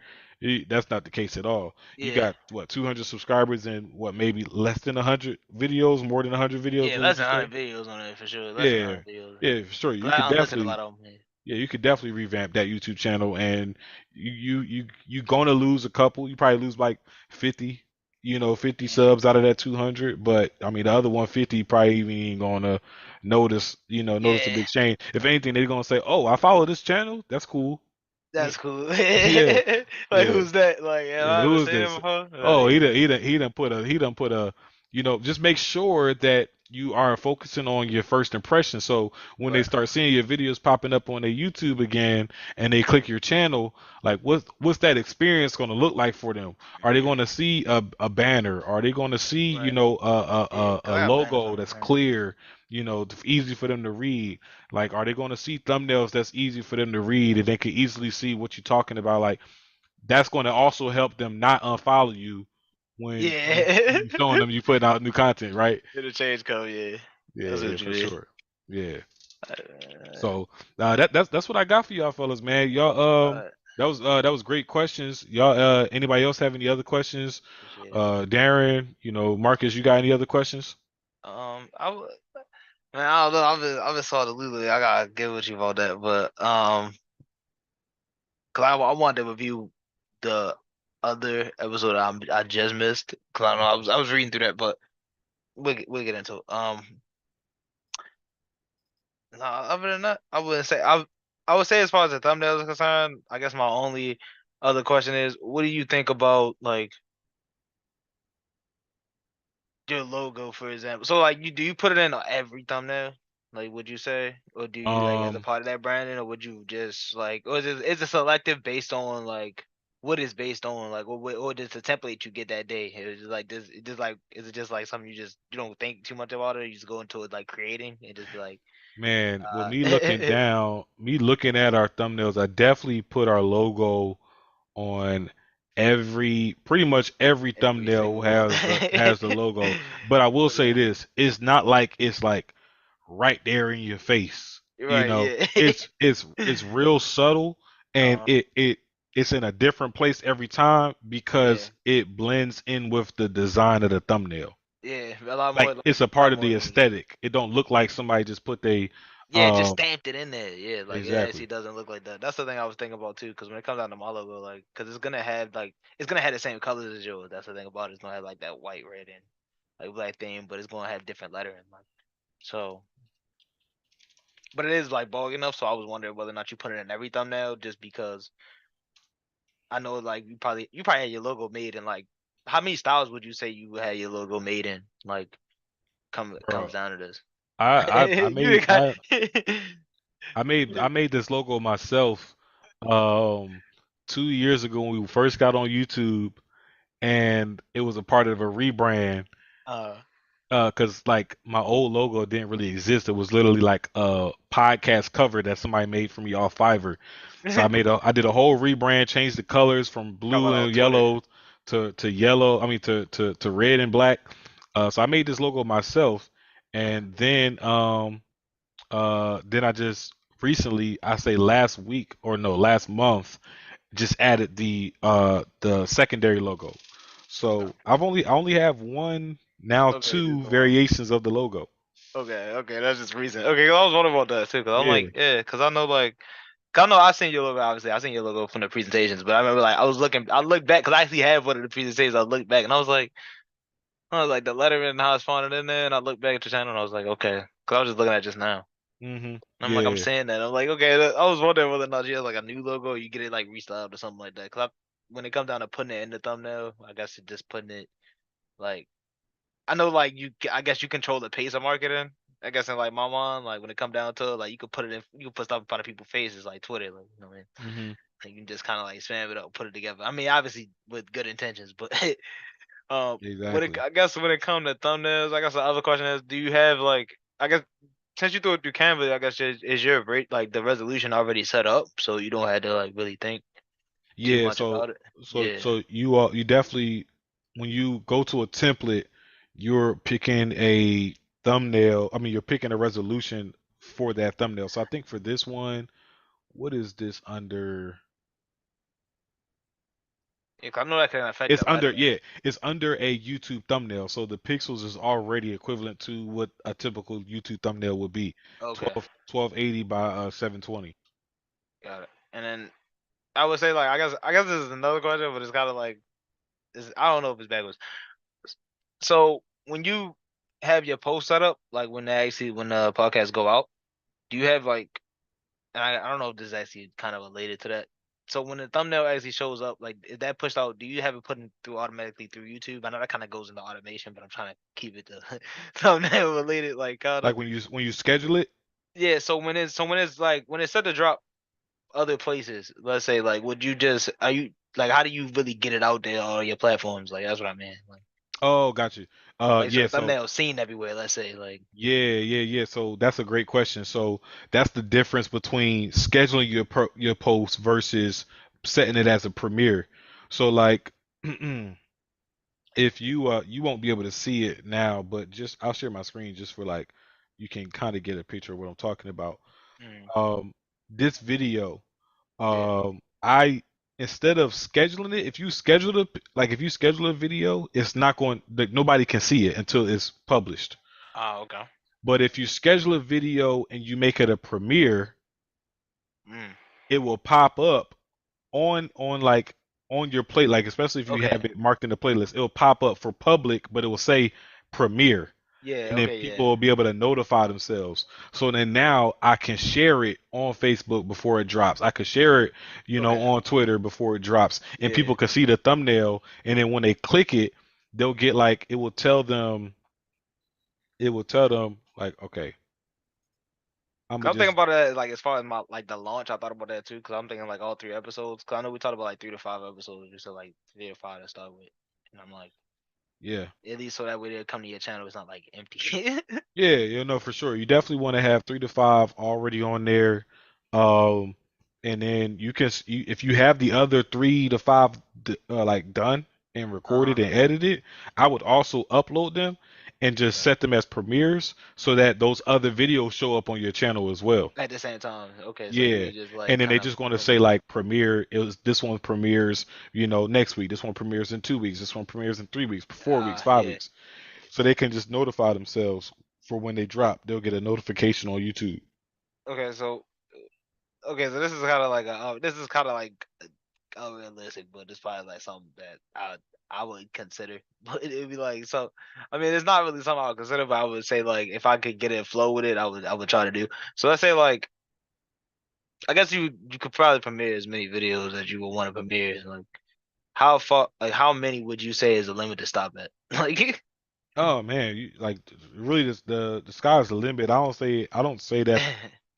That's not the case at all. You
yeah,
got what 200 subscribers and what maybe less than 100 videos, more than 100 videos.
yeah.
What would
Less
you
than
say?
100 videos on it for sure. Less than
Yeah,
100 videos.
yeah, for sure.
Cause
You could
I unlisted a lot
definitely
of them.
yeah, you could definitely revamp that YouTube channel, and you gonna lose a couple. You probably lose like 50, 50
Yeah.
subs out of that 200. But I mean, the other 150 probably even ain't gonna notice a
Yeah.
big change. If anything, they're gonna say, "Oh, I follow this channel. That's cool."
That's cool.
Yeah,
Like,
yeah.
who's that? Like, have
Yeah,
I
who
ever
is
seen him
this?
before?
Oh,
Yeah.
he done put a just make sure that you are focusing on your first impression. So when they
Right.
start seeing your videos popping up on their YouTube again and they click your channel, like what's that experience going to look like for them? Are they going
Yeah.
to see a banner? Are they going to see,
Right. Yeah.
a
Cause I got banners
logo
on
that's
there.
clear, easy for them to read? Like, are they going to see thumbnails that's easy for them to read and they can easily see what you're talking about? Like that's going to also help them not unfollow you when
Yeah.
you showing them you putting out new content, right?
It'll change code. Yeah.
Yeah,
That's
yeah,
what you
for
mean.
sure. Yeah.
Uh,
So that's what I got for y'all fellas, man. Y'all
uh,
that was great questions. Y'all anybody else have any other questions?
appreciate it.
Darren, Marcus, you got any other questions?
I would. Man, I don't know. I've been sort of Lulu. I gotta get with you about that, but cause I wanted to review the other episode I just missed. Cause I know I was reading through that, but we'll get into it. No, other than that, I wouldn't say I would say as far as the thumbnails are concerned, I guess my only other question is, what do you think about like your logo, for example? So like, do you put it in every thumbnail? Like, would you say, or do you like as a
Um,
part of that branding, or would you just like, or is it selective based on like what is based on like, or just the template you get that day? Is it like this? Just like, is it just like something you don't think too much about it? You just go into it like creating and just be like,
Man, with
uh,
me looking at our thumbnails, I definitely put our logo on pretty much every
every
thumbnail
single one.
has the logo. But I will say
Okay.
this, it's not like it's like right there in your face.
You're right. Yeah.
It's real subtle and
uh,
it's in a different place every time
yeah.
because it blends in with the design of the thumbnail.
Yeah.
Like it's a
A
part
lot
of
more
the
emotion.
aesthetic. It don't look like somebody just put they
Yeah, just
um
stamped it in there. Yeah, like it
exactly.
actually doesn't look like that. That's the thing I was thinking about too. Because when it comes down to my logo, like, because it's gonna have the same colors as yours. That's the thing about it. It's gonna have like that white, red, and like black theme, but it's gonna have different lettering. Like, so, but it is like bulk enough. So I was wondering whether or not you put it in every thumbnail, just because I know like you probably had your logo made in like, how many styles would you say you had your logo made in? Like, comes
Bro.
down to this.
I
You
made
got.
I made this logo myself um 2 years ago when we first got on YouTube and it was a part of a rebrand.
uh,
'Cause like my old logo didn't really exist. It was literally like a podcast cover that somebody made for me off Fiverr. So I did a whole rebrand, changed the colors from
talking
blue
about on
and
Twitter.
yellow to yellow. I mean to red and black. So I made this logo myself, And then I just recently, I say last week or no, last month, just added the secondary logo.
Okay.
So I only have one, now
Okay, just
two
the one.
variations of the logo.
Okay, okay, that's just recent. Okay, 'cause I was wondering about that too, because I'm
Yeah.
like, yeah, because I know like, 'cause I know I seen your logo. Obviously, I seen your logo from the presentations, but I remember like I looked back because I actually have one of the presentations. I looked back and I was like the lettering and how it's founded in there, and I looked back at your channel and I was like, okay, because I was just looking at it just now. And I'm like, I'm
Yeah.
saying that. I'm like, okay, I was wondering whether or not you have like a new logo, or you get it like restyled or something like that. Because when it comes down to putting it in the thumbnail, I guess it just putting it like I know like I guess you control the pace of marketing. I guess in like my mind, like when it come down to it, like you could put stuff in front of people's faces, like Twitter, like you know what I mean.
hmm
Like you can just kind of like spam it up, put it together. I mean, obviously with good intentions, but
Exactly.
I guess when it comes to thumbnails, I guess the other question is, do you have like I guess since you threw it through Canva, I guess is your rate like the resolution already set up, so you don't have to like really think too
Yeah,
much
so
about it.
so
Yeah.
so you definitely, when you go to a template, you're picking a thumbnail. I mean, you're picking a resolution for that thumbnail. So I think for this one, what is this under?
Yeah, 'cause I know that can affect
It's
the
under,
lettering.
yeah, it's under a YouTube thumbnail. So the pixels is already equivalent to what a typical YouTube thumbnail would be.
Okay,
1280 by 720.
got it. And then I would say like I guess this is another question, but it's kind of like I don't know if it's backwards. So when you have your post set up, like when the podcasts go out, do you have like and I don't know if this is actually kind of related to that. So when the thumbnail actually shows up, like is that pushed out? Do you have it put in through automatically through YouTube? I know that kind of goes into automation, but I'm trying to keep it to thumbnail related, like kind of.
Like when you schedule it.
Yeah. So when it's like when it's set to drop other places, let's say like would you just are you like how do you really get it out there on all your platforms? Like that's what I mean.
Oh, got you.
So
Yeah.
the
So
thumbnail seen everywhere. Let's say like
yeah. So that's a great question. So that's the difference between scheduling your post versus setting it as a premiere. So like, if you won't be able to see it now, but just I'll share my screen just for like you can kind of get a picture of what I'm talking about.
mm,
This video,
yeah.
I instead of scheduling it, if you schedule it, like if you schedule a video, it's not going, like nobody can see it until it's published.
Oh, okay.
But if you schedule a video and you make it a premiere,
Mm,
it will pop up on like on your plate, like especially if you
okay.
have it marked in the playlist, it'll pop up for public, but it will say premiere.
Yeah.
And then
Okay.
people
Yeah.
will be able to notify themselves. So then now I can share it on Facebook before it drops. I could share it,
Okay.
on Twitter before it drops, and
Yeah.
people can see the thumbnail. And then when they click it, they'll get like it will tell them like, okay, I'm gonna
Cause I'm thinking
just
about it like as far as my like the launch, I thought about that too. Cause I'm thinking like all 3 episodes. Cause I know we talked about like 3 to 5 episodes, just so like 3 or 5 to start with. And I'm like,
yeah.
at least so that way they'll come to your channel. It's not like empty.
Yeah, for sure. You definitely want to have 3 to 5 already on there, um, and then if you have the other 3 to 5 like done and
Uh-huh.
recorded and edited, I would also upload them and just
Okay.
set them as premieres so that those other videos show up on your channel as well.
At the same time, okay. So you
Yeah,
could just
and
like
then
kind
they
of
just going to say
publish.
like premiere. It was this one premieres, next week. This one premieres in 2 weeks. This one premieres in 3 weeks, 4 weeks, five
Yeah.
weeks so they can just notify themselves for when they drop. They'll get a notification on YouTube.
Okay. So this is kind of like this is kind of like unrealistic, but it's probably like something that I would consider. But it'd be like so. I mean, it's not really something I would consider, but I would say like if I could get it flow with it, I would try to do. So let's say like I guess you could probably premiere as many videos as you would want to premiere. Like how far, like how many would you say is the limit to stop at? Like
Oh man, like really the sky's the limit. I don't say that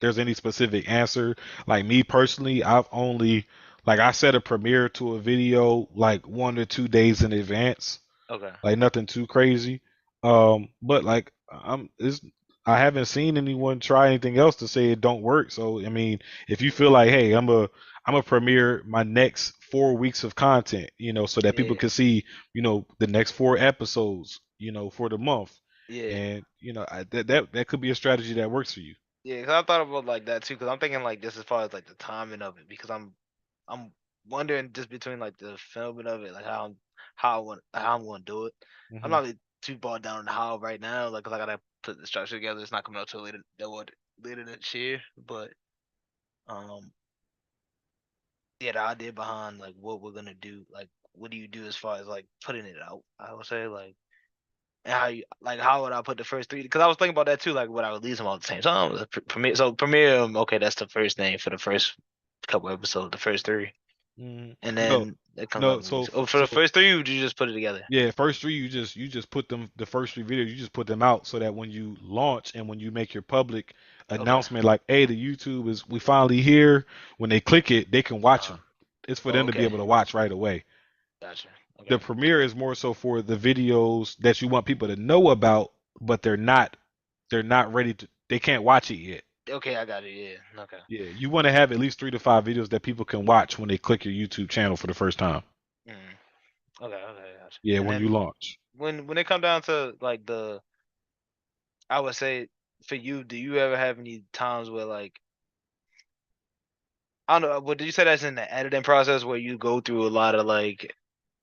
there's any specific answer. Like me personally, I've only like I set a premiere to a video like 1 or 2 days in advance.
okay,
Like nothing too crazy. But like I haven't seen anyone try anything else to say it don't work. So I mean, if you feel like, hey, I'm a premiere my next 4 weeks of content, so that people
yeah,
can see, the next 4 episodes, for the month.
Yeah.
and that could be a strategy that works for you.
Yeah, because I thought about like that too. Because I'm thinking like just as far as like the timing of it, because I'm wondering just between like the filming of it, like how I'm going to do it. I'm
Hmm.
not really too bogged down on how right now, like 'cause I gotta put the structure together. It's not coming out till later this year, but um yeah, the idea behind like what we're gonna do, like what do you do as far as like putting it out? I would say like and how you like how would I put the first three? Because I was thinking about that too. Like would I release them all at the same time? The premiere, so premiere. Okay, that's the first name for the first couple episodes, the first three,
Hmm.
and
No,
then it comes out
no.
in weeks.
So
Oh, for the
so
first three, would you just put it together?
yeah, first three you just put them the first three videos you just put them out so that when you launch and when you make your public
Okay.
announcement like, hey, the YouTube is we finally here. When they click it, they can watch
Uh.
them. It's for
Oh,
them to be
okay.
able to watch right away.
Gotcha.
The
Okay.
premiere is more so for the videos that you want people to know about, but they're not ready to they can't watch it yet.
Okay, I got it. Yeah. Okay.
Yeah, you want to have at least 3 to 5 videos that people can watch when they click your YouTube channel for the first time.
Mm. Okay. Okay. Gotcha.
Yeah,
And
when you
then
launch.
when it come down to like I would say for you, do you ever have any times where like I don't know, what did you say that's in the editing process where you go through a lot of like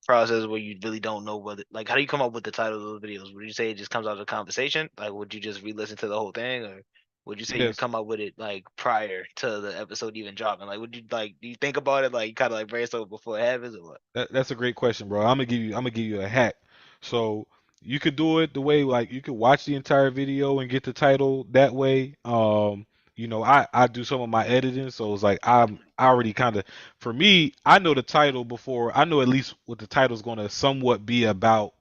process where you really don't know whether like how do you come up with the title of those videos? Would you say it just comes out of the conversation? Like would you just re-listen to the whole thing or would you say you
Yes.
come up with it like prior to the episode even dropping? Like would you like do you think about it like you kinda like brainstorm before it happens or what?
That's a great question, bro. I'm gonna give you a hack. So you could do it the way like you could watch the entire video and get the title that way. I do some of my editing, so it's like I already kind of for me, I know the title before I know at least what the title's gonna somewhat be about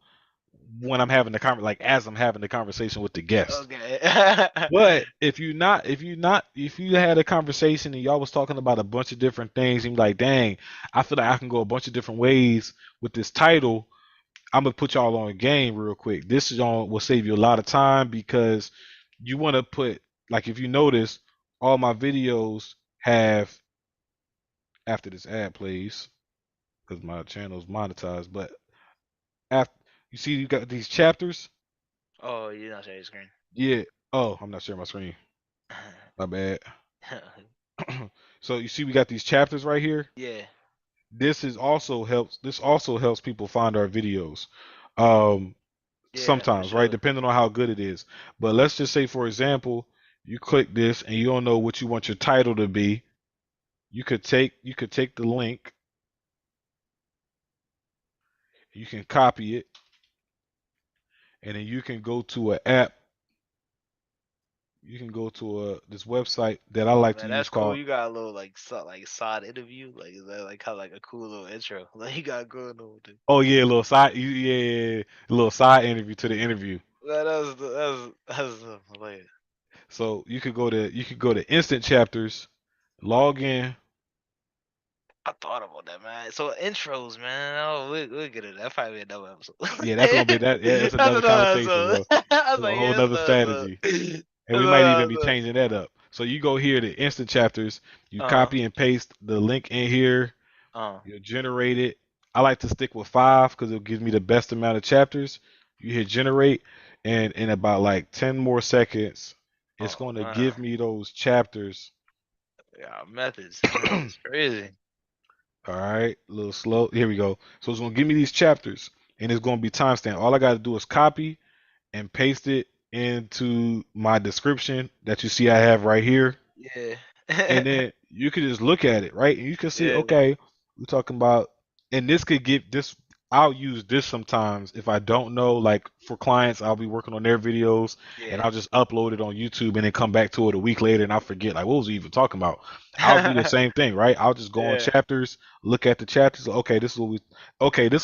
when I'm having the like as I'm having the conversation with the guest.
Okay.
But if you had a conversation and y'all was talking about a bunch of different things, and you're like, dang, I feel like I can go a bunch of different ways with this title. I'm gonna put y'all on a game real quick. This is on will save you a lot of time because you want to put like if you notice, all my videos have after this ad plays because my channel is monetized. But after you see, you got these chapters.
Oh, you're not sharing your screen.
Yeah. Oh, I'm not sharing my screen. My bad. So you see, we got these chapters right here.
Yeah.
This also helps people find our videos. Um,
Yeah, for
sometimes, right?
sure.
Depending on how good it is. But let's just say, for example, you click this and you don't know what you want your title to be. You could take the link, you can copy it, and then you can go to an app. You can go to this website that I
Oh
like to
man,
use
that's cool.
called
You got a little like like side interview. Like is that like kind of like a cool little intro? Like you got going on with it.
oh yeah, a little side yeah, a little side interview to the interview.
Man, that's hilarious.
So you could go to instant chapters, log in.
I thought about that, man. So intros, man. Oh, we'll get it. That probably be another episode.
Yeah, that's gonna be that. Yeah, that's
That's
another
another
conversation,
episode.
bro.
I was
It's a
like,
whole
yeah, that's
nother
another episode.
strategy, and
That's
we might even be
another
changing that up. So you go here to instant chapters, you
episode.
copy and paste the link in here,
Uh,
you generate it. I like to stick with 5 because it gives me the best amount of chapters. You hit generate, and in about like 10 more seconds, it's
oh
going to
man.
give me those chapters.
Yeah, methods. Methods. Crazy.
All right, a little slow. Here we go. So it's gonna give me these chapters, and it's gonna be timestamp. All I gotta do is copy and paste it into my description that you see I have right here,
Yeah.
and then you can just look at it, right? And you can see,
Yeah.
okay, we're talking about, and this could get this. I'll use this sometimes if I don't know, like for clients, I'll be working on their videos and
Yeah.
I'll just upload it on YouTube and then come back to it a week later and I forget, like, what was we even talking about? I'll do the same thing, right? I'll just go on
Yeah.
chapters, look at the chapters. Okay, this will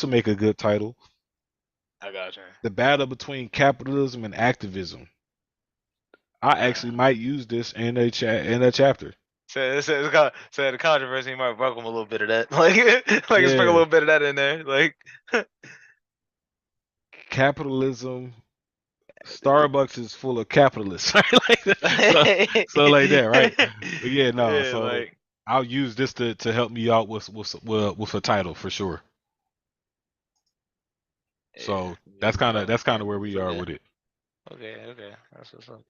make a good title.
I got you.
The battle between capitalism and activism. I actually might use this in a chapter.
So the controversy might welcome a little bit of that, like sprinkle a
Yeah,
little bit of that in there, like.
capitalism. Starbucks is full of capitalists, right? So like that, right? But yeah, no.
Yeah,
So
like
I'll use this to help me out with a title for sure.
yeah,
So
yeah,
that's kind of
yeah,
that's kind of where
it's
we are
okay.
with it.
Okay, okay. That's what's up.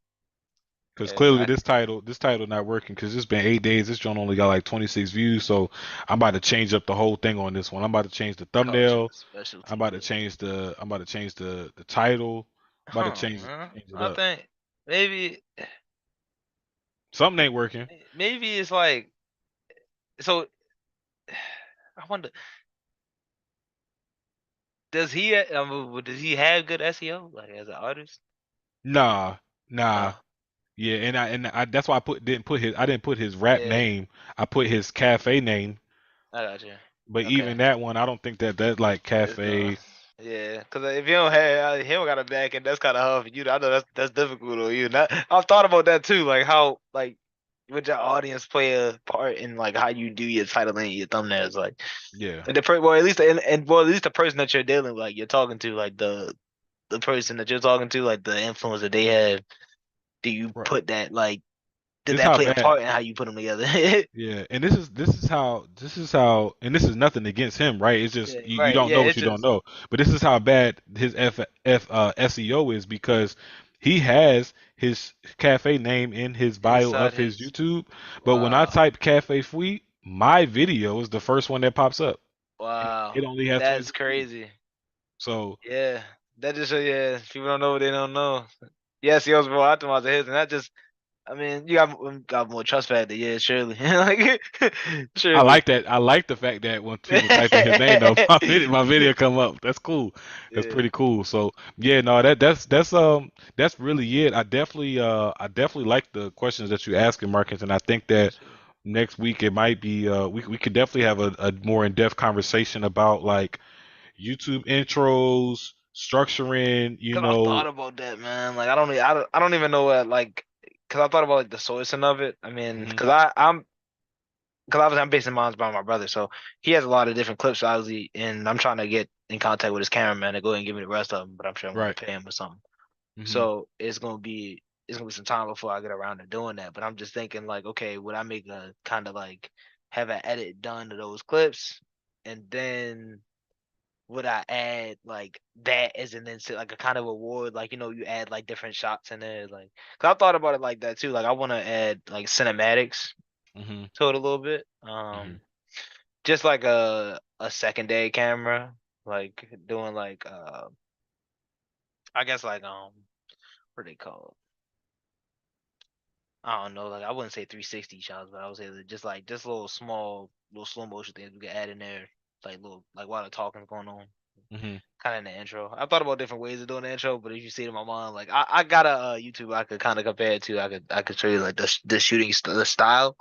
Because
Yeah,
clearly this title not working. Because it's been 8 days. This joint only got like 26 views. So I'm about to change up the whole thing on this one. I'm about to change the
caught you
thumbnail.
a specialty.
I'm about to change the title. I'm about to
Huh,
change
man.
change it
I
up.
think maybe
Something ain't working.
maybe it's like so. I wonder, does he have good SEO like as an artist?
Nah, nah.
Oh,
Yeah, and I that's why I didn't put his rap
yeah,
name. I put his cafe name.
I got you.
But
Okay.
even that one, I don't think that like
It's going.
cafe.
Yeah, because if you don't have he don't got a back end, that's kind of hard for you. I know that's difficult on you. Not, I've thought about that too, like how like would your audience play a part in like how you do your titling and your thumbnails, like
Yeah,
well at least and well at least the person that you're dealing with, like you're talking to, like the person that you're talking to, like the influence that they have. Do you
right.
put that like did
This
that
how
play a
bad.
part in how you put them together?
Yeah, and this is how, and this is nothing against him, right? It's just
Yeah,
you
right.
don't
Yeah,
know what
it's
you don't
just
know. But this is how bad his SEO is because he has his cafe name in his bio
inside
of his
his
YouTube. But when I
wow.
type cafe fleet, my video is the first one that pops up. And
Wow.
it only has
That's
26 views.
crazy.
So
Yeah. That just show yeah, people don't know what they don't know. Yes, he was more optimized than his, and that just I mean, got more trust factor, yeah, surely. Like
I
surely.
like that. I like the fact that when people type in his name, though, my video come up. That's cool. That's
Yeah.
pretty cool. So yeah, no, that's really it. I definitely like the questions that you asking, Marcus, and I think that
Shit.
next week it might be we could definitely have a more in depth conversation about like YouTube intros, structuring.
Cause I thought about that, man. Like I don't even know what like cause I thought about like the sourcing of it. I mean,
Hmm.
cause obviously I'm basing mine by my brother, so he has a lot of different clips obviously, and I'm trying to get in contact with his cameraman to go ahead and give me the rest of them, but I'm sure I'm gonna
Right.
pay him or something.
Hmm.
So it's gonna be some time before I get around to doing that. But I'm just thinking like, okay, would I make a kind of like have an edit done to those clips, and then would I add like that as an instant, like a kind of reward, like you add like different shots in there, like. Cause I thought about it like that too. Like I want to add like cinematics
Hmm.
to it a little bit,
Hmm.
just like a secondary camera, like doing like I guess like what are they called? I don't know, like I wouldn't say 360 shots, but I would say that just little small, little slow motion things we could add in there, like little like while the talking's going on,
Hmm.
kind of in the intro. I thought about different ways of doing the intro, but if you see it in my mind, like I got a YouTube I could kind of compare it to. I could show you like the shooting the style.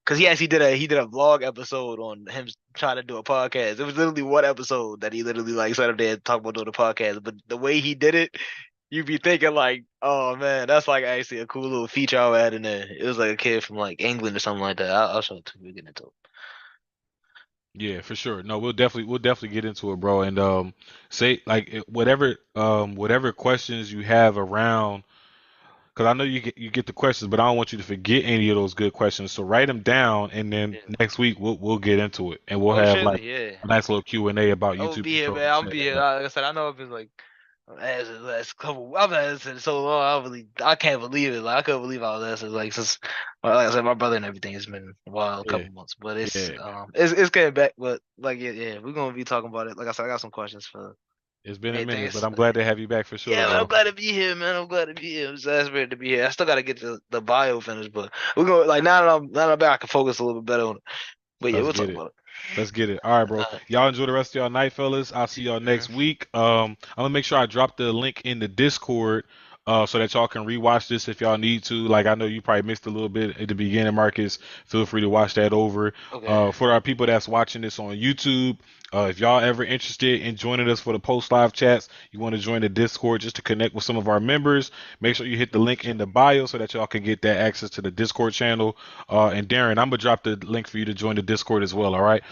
Cause he did a vlog episode on him trying to do a podcast. It was literally one episode that he literally like sat up there and talked about doing a podcast. But the way he did it, you'd be thinking like, oh man, that's like actually a cool little feature I'll add in there. It was like a kid from like England or something like that. I'll show it to you. We get into it.
Yeah, for sure. No, we'll definitely get into it, bro. And say like whatever questions you have around, because I know you get the questions, but I don't want you to forget any of those good questions. So write them down, and then
Yeah.
next week we'll get into it, and we'll
Oh,
have like
surely, yeah.
a nice little Q&A about
I will
YouTube
be here,
control
man.
and
I'll
set
be
that
here.
up.
Like I said, I know I've been like last couple. I've been asking so long. I can't believe it. Like I couldn't believe all this. It's like since, well, like I said, my brother and everything. It's been a while, a
Yeah,
couple months, but
yeah.
it's getting back. But like yeah, we're gonna be talking about it. Like I said, I got some questions for
It's been a
everything.
minute, but
It's,
I'm glad to have you back for sure,
yeah, man, I'm
bro.
glad to be here, man. I'm glad to be here. I'm exasperated to be here. I still gotta get the bio finished, but we're gonna like now that I'm back, I can focus a little bit better on it. But yeah,
Let's
we'll
get
talk
it.
about
Let's get it. All right,
it.
bro. Y'all enjoy the rest of y'all night, fellas. I'll see
See
y'all
you, man.
next week. I'm gonna make sure I drop the link in the Discord, so that y'all can rewatch this if y'all need to. Like I know you probably missed a little bit at the beginning, Marcus. Feel free to watch that over.
Okay.
For our people that's watching this on YouTube, if y'all ever interested in joining us for the post live chats, you want to join the Discord just to connect with some of our members. Make sure you hit the link in the bio so that y'all can get that access to the Discord channel. And Darren, I'm gonna drop the link for you to join the Discord as well. All right.